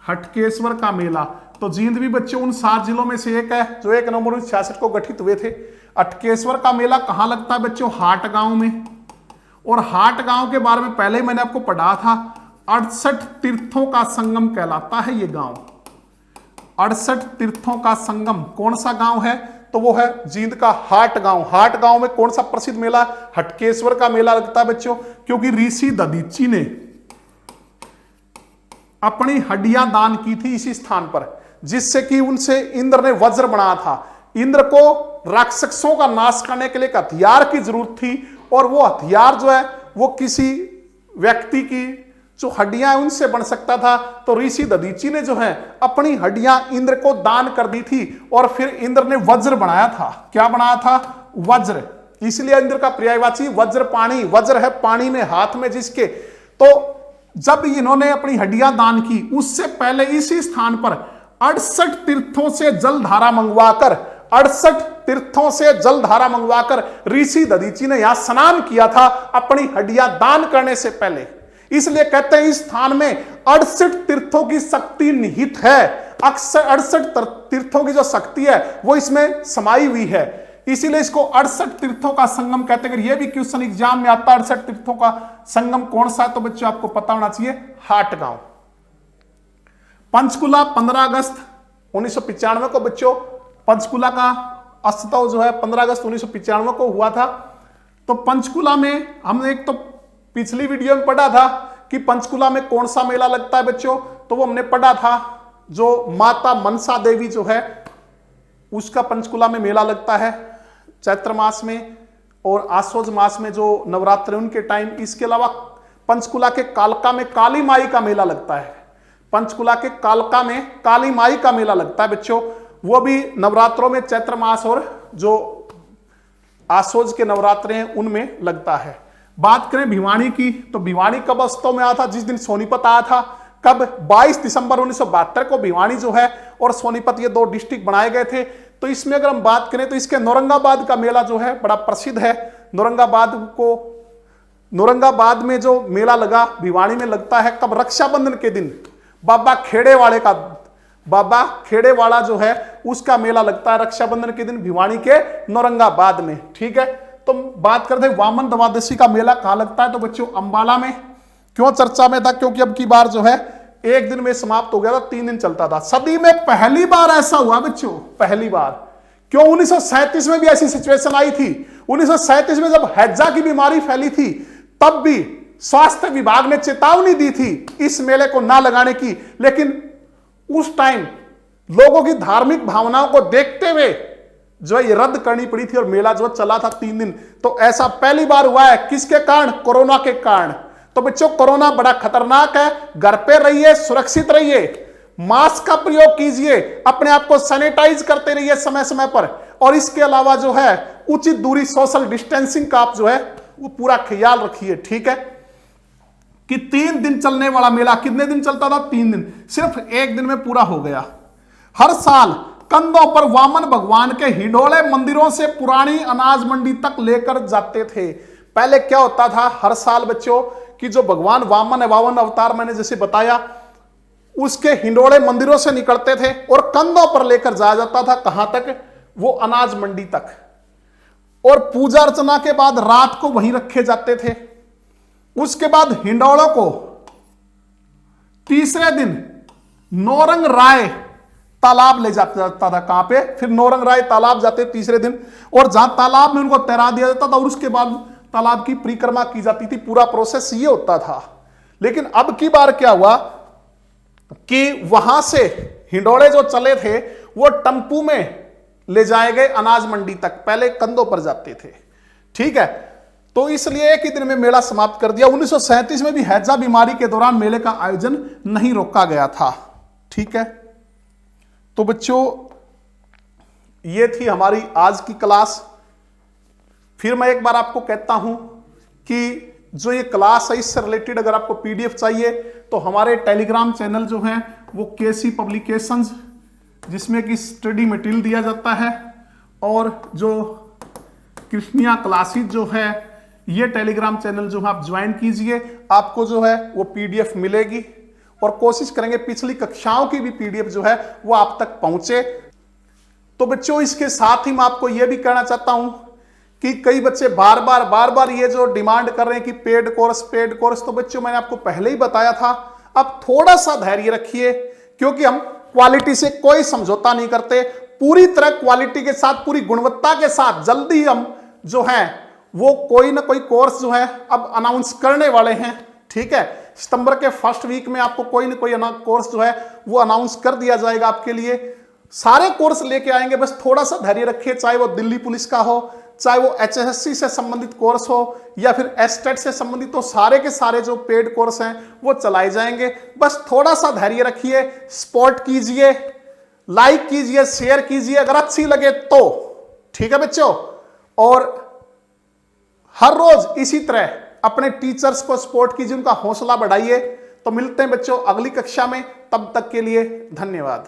हटकेश्वर का मेला। तो जींद भी बच्चों उन 7 जिलों में से एक है जो 1 नवंबर 1966 को गठित हुए थे। अटकेश्वर का मेला कहां लगता है बच्चों, हाट गांव में। और हाट गांव के बारे में पहले ही मैंने आपको पढ़ा था, 68 तीर्थों का संगम कहलाता है ये गांव। 68 तीर्थों का संगम कौन सा गांव है, तो वो है जींद का हाट गांव। हाट गांव में कौन सा प्रसिद्ध मेला, हटकेश्वर का मेला लगता है बच्चों, क्योंकि ऋषि दधीची ने अपनी हड्डियां दान की थी इसी स्थान पर, जिससे कि उनसे इंद्र ने वज्र बनाया था। इंद्र को राक्षसों का नाश करने के लिए एक हथियार की जरूरत थी, और वो हथियार जो है वो किसी व्यक्ति की जो हड्डियां उनसे बन सकता था। तो ऋषि दधीची ने जो है अपनी हड्डियां इंद्र को दान कर दी थी, और फिर इंद्र ने वज्र बनाया था। क्या बनाया था, वज्र। इसलिए इंद्र का पर्यायवाची वज्र पाणी, वज्र है पानी में, हाथ में जिसके। तो जब इन्होंने अपनी हड्डियां दान की, उससे पहले इसी स्थान पर 68 तीर्थों से जलधारा मंगवाकर, 68 तीर्थों से जलधारा मंगवाकर ऋषि दधीची ने यहां स्नान किया था अपनी हड्डियां दान करने से पहले। इसलिए कहते हैं इस स्थान में 68 तीर्थों की शक्ति निहित है। अक्सर 68 तीर्थों की जो शक्ति है वो इसमें समाई हुई है, इसीलिए इसको 68 तीर्थों का संगम कहते हैं। ये भी क्वेश्चन एग्जाम में आता है, 68 तीर्थों का संगम कौन सा है, तो बच्चों आपको पता होना चाहिए, हाट गांव। पंचकुला 15 अगस्त 1995 को बच्चों, पंचकुला का अस्तित्व जो है 15 अगस्त 1995 को हुआ था। तो पंचकुला में हमने एक तो पिछली वीडियो में पढ़ा था कि पंचकुला में कौन सा मेला लगता है बच्चों, तो वो हमने पढ़ा था जो माता मनसा देवी जो है उसका पंचकुला में मेला लगता है चैत्र मास में, और आश्वज मास में जो नवरात्र उनके टाइम। इसके अलावा पंचकुला के कालका में काली माई का मेला लगता है। पंचकुला के कालका में काली माई का मेला लगता है बच्चों, वो भी नवरात्रों में चैत्र मास और जो आश्वज के नवरात्र हैं उनमें लगता है। बात करें भिवानी की, तो भिवानी कब अस्तित्व में आया था, जिस दिन सोनीपत आया था। कब, 22 दिसंबर 1972 को भिवानी जो है और सोनीपत ये 2 डिस्ट्रिक्ट बनाए गए थे। तो इसमें अगर हम बात करें तो इसके नौरंगाबाद का मेला जो है बड़ा प्रसिद्ध है। नौरंगाबाद में जो मेला लगा भिवानी में लगता है कब, रक्षाबंधन के दिन बाबा खेड़ेवाला जो है उसका मेला लगता है रक्षाबंधन के दिन भिवानी के नौरंगाबाद में। ठीक है, तो बात करते हैं वामन द्वादशी का मेला कहां लगता है, तो बच्चों अंबाला में। क्यों चर्चा में था, क्योंकि अब की बार जो है 1 दिन में समाप्त हो गया था, 3 दिन चलता था। सदी में पहली बार ऐसा हुआ बच्चों, पहली बार। क्यों, 1937 में भी ऐसी सिचुएशन आई थी। 1937 में जब हैजा की बीमारी फैली थी तब भी स्वास्थ्य विभाग ने चेतावनी दी थी इस मेले को ना लगाने की, लेकिन उस टाइम लोगों की धार्मिक भावनाओं को देखते हुए जो है ये रद्द करनी पड़ी थी और मेला जो चला था 3 दिन। तो ऐसा पहली बार हुआ है, किसके कारण? कोरोना के कारण। तो बच्चों कोरोना बड़ा खतरनाक है, घर पे रहिए, सुरक्षित रहिए, मास्क का प्रयोग कीजिए, अपने आप को सैनिटाइज करते रहिए समय समय पर, और इसके अलावा जो है उचित दूरी, सोशल डिस्टेंसिंग का आप जो है वो पूरा ख्याल रखिए। ठीक है कि 3 दिन चलने वाला मेला, कितने दिन चलता था? 3 दिन, सिर्फ 1 दिन में पूरा हो गया। हर साल कंधों पर वामन भगवान के हिंडोले मंदिरों से पुरानी अनाज मंडी तक लेकर जाते थे। पहले क्या होता था हर साल बच्चों कि जो भगवान वामन है, 52 अवतार मैंने जैसे बताया, उसके हिंडोले मंदिरों से निकलते थे और कंधों पर लेकर जाया जाता था। कहां तक? वो अनाज मंडी तक। और पूजा अर्चना के बाद रात को वहीं रखे जाते थे। उसके बाद हिंडोलों को तीसरे दिन नौरंग राय तालाब ले जाता था। कहां पे? फिर नौरंग राय तालाब जाते तीसरे दिन, और जहां तालाब में उनको तैरा दिया जाता था और उसके बाद तालाब की परिक्रमा की जाती थी। पूरा प्रोसेस ये होता था। लेकिन अब की बार क्या हुआ कि वहां से हिंडोले जो चले थे वो टेम्पू में ले जाए गए अनाज मंडी तक, पहले कंधों पर जाते थे। ठीक है, तो इसलिए एक ही दिन में मेला समाप्त कर दिया। 1937 में भी हैजा बीमारी के दौरान मेले का आयोजन नहीं रोका गया था। ठीक है, तो बच्चों ये थी हमारी आज की क्लास। फिर मैं एक बार आपको कहता हूं कि जो ये क्लास है इससे रिलेटेड अगर आपको पीडीएफ चाहिए तो हमारे टेलीग्राम चैनल जो है वो केसी पब्लिकेशंस, जिसमें कि स्टडी मटेरियल दिया जाता है, और जो कृष्णिया क्लासेस जो है ये टेलीग्राम चैनल जो है आप ज्वाइन कीजिए, आपको जो है वो पीडीएफ मिलेगी। और कोशिश करेंगे पिछली कक्षाओं की भी पीडीएफ जो है वो आप तक पहुंचे। तो बच्चों इसके साथ ही मैं आपको यह भी कहना चाहता हूं कि कई बच्चे बार बार ये जो डिमांड कर रहे हैं कि पेड कोर्स, तो बच्चों मैंने आपको पहले ही बताया था, अब थोड़ा सा धैर्य रखिए, क्योंकि हम क्वालिटी से कोई समझौता नहीं करते। पूरी तरह क्वालिटी के साथ, पूरी गुणवत्ता के साथ जल्दी हम जो है वो कोई ना कोई कोर्स जो है अब अनाउंस करने वाले हैं। ठीक है, सितंबर के फर्स्ट वीक में आपको कोई ना कोई कोर्स जो है वो अनाउंस कर दिया जाएगा आपके लिए। सारे कोर्स लेके आएंगे, बस थोड़ा सा धैर्य रखिए, चाहे वो दिल्ली पुलिस का हो, चाहे वो एचएसएससी से संबंधित कोर्स हो या फिर एस्टेट से संबंधित, तो सारे के सारे जो पेड कोर्स हैं वो चलाए जाएंगे। बस थोड़ा सा धैर्य रखिए, सपोर्ट कीजिए, लाइक कीजिए, शेयर कीजिए अगर अच्छी लगे तो। ठीक है बच्चों, और हर रोज इसी तरह अपने टीचर्स को सपोर्ट कीजिए, उनका हौसला बढ़ाइए। तो मिलते हैं बच्चों अगली कक्षा में, तब तक के लिए धन्यवाद।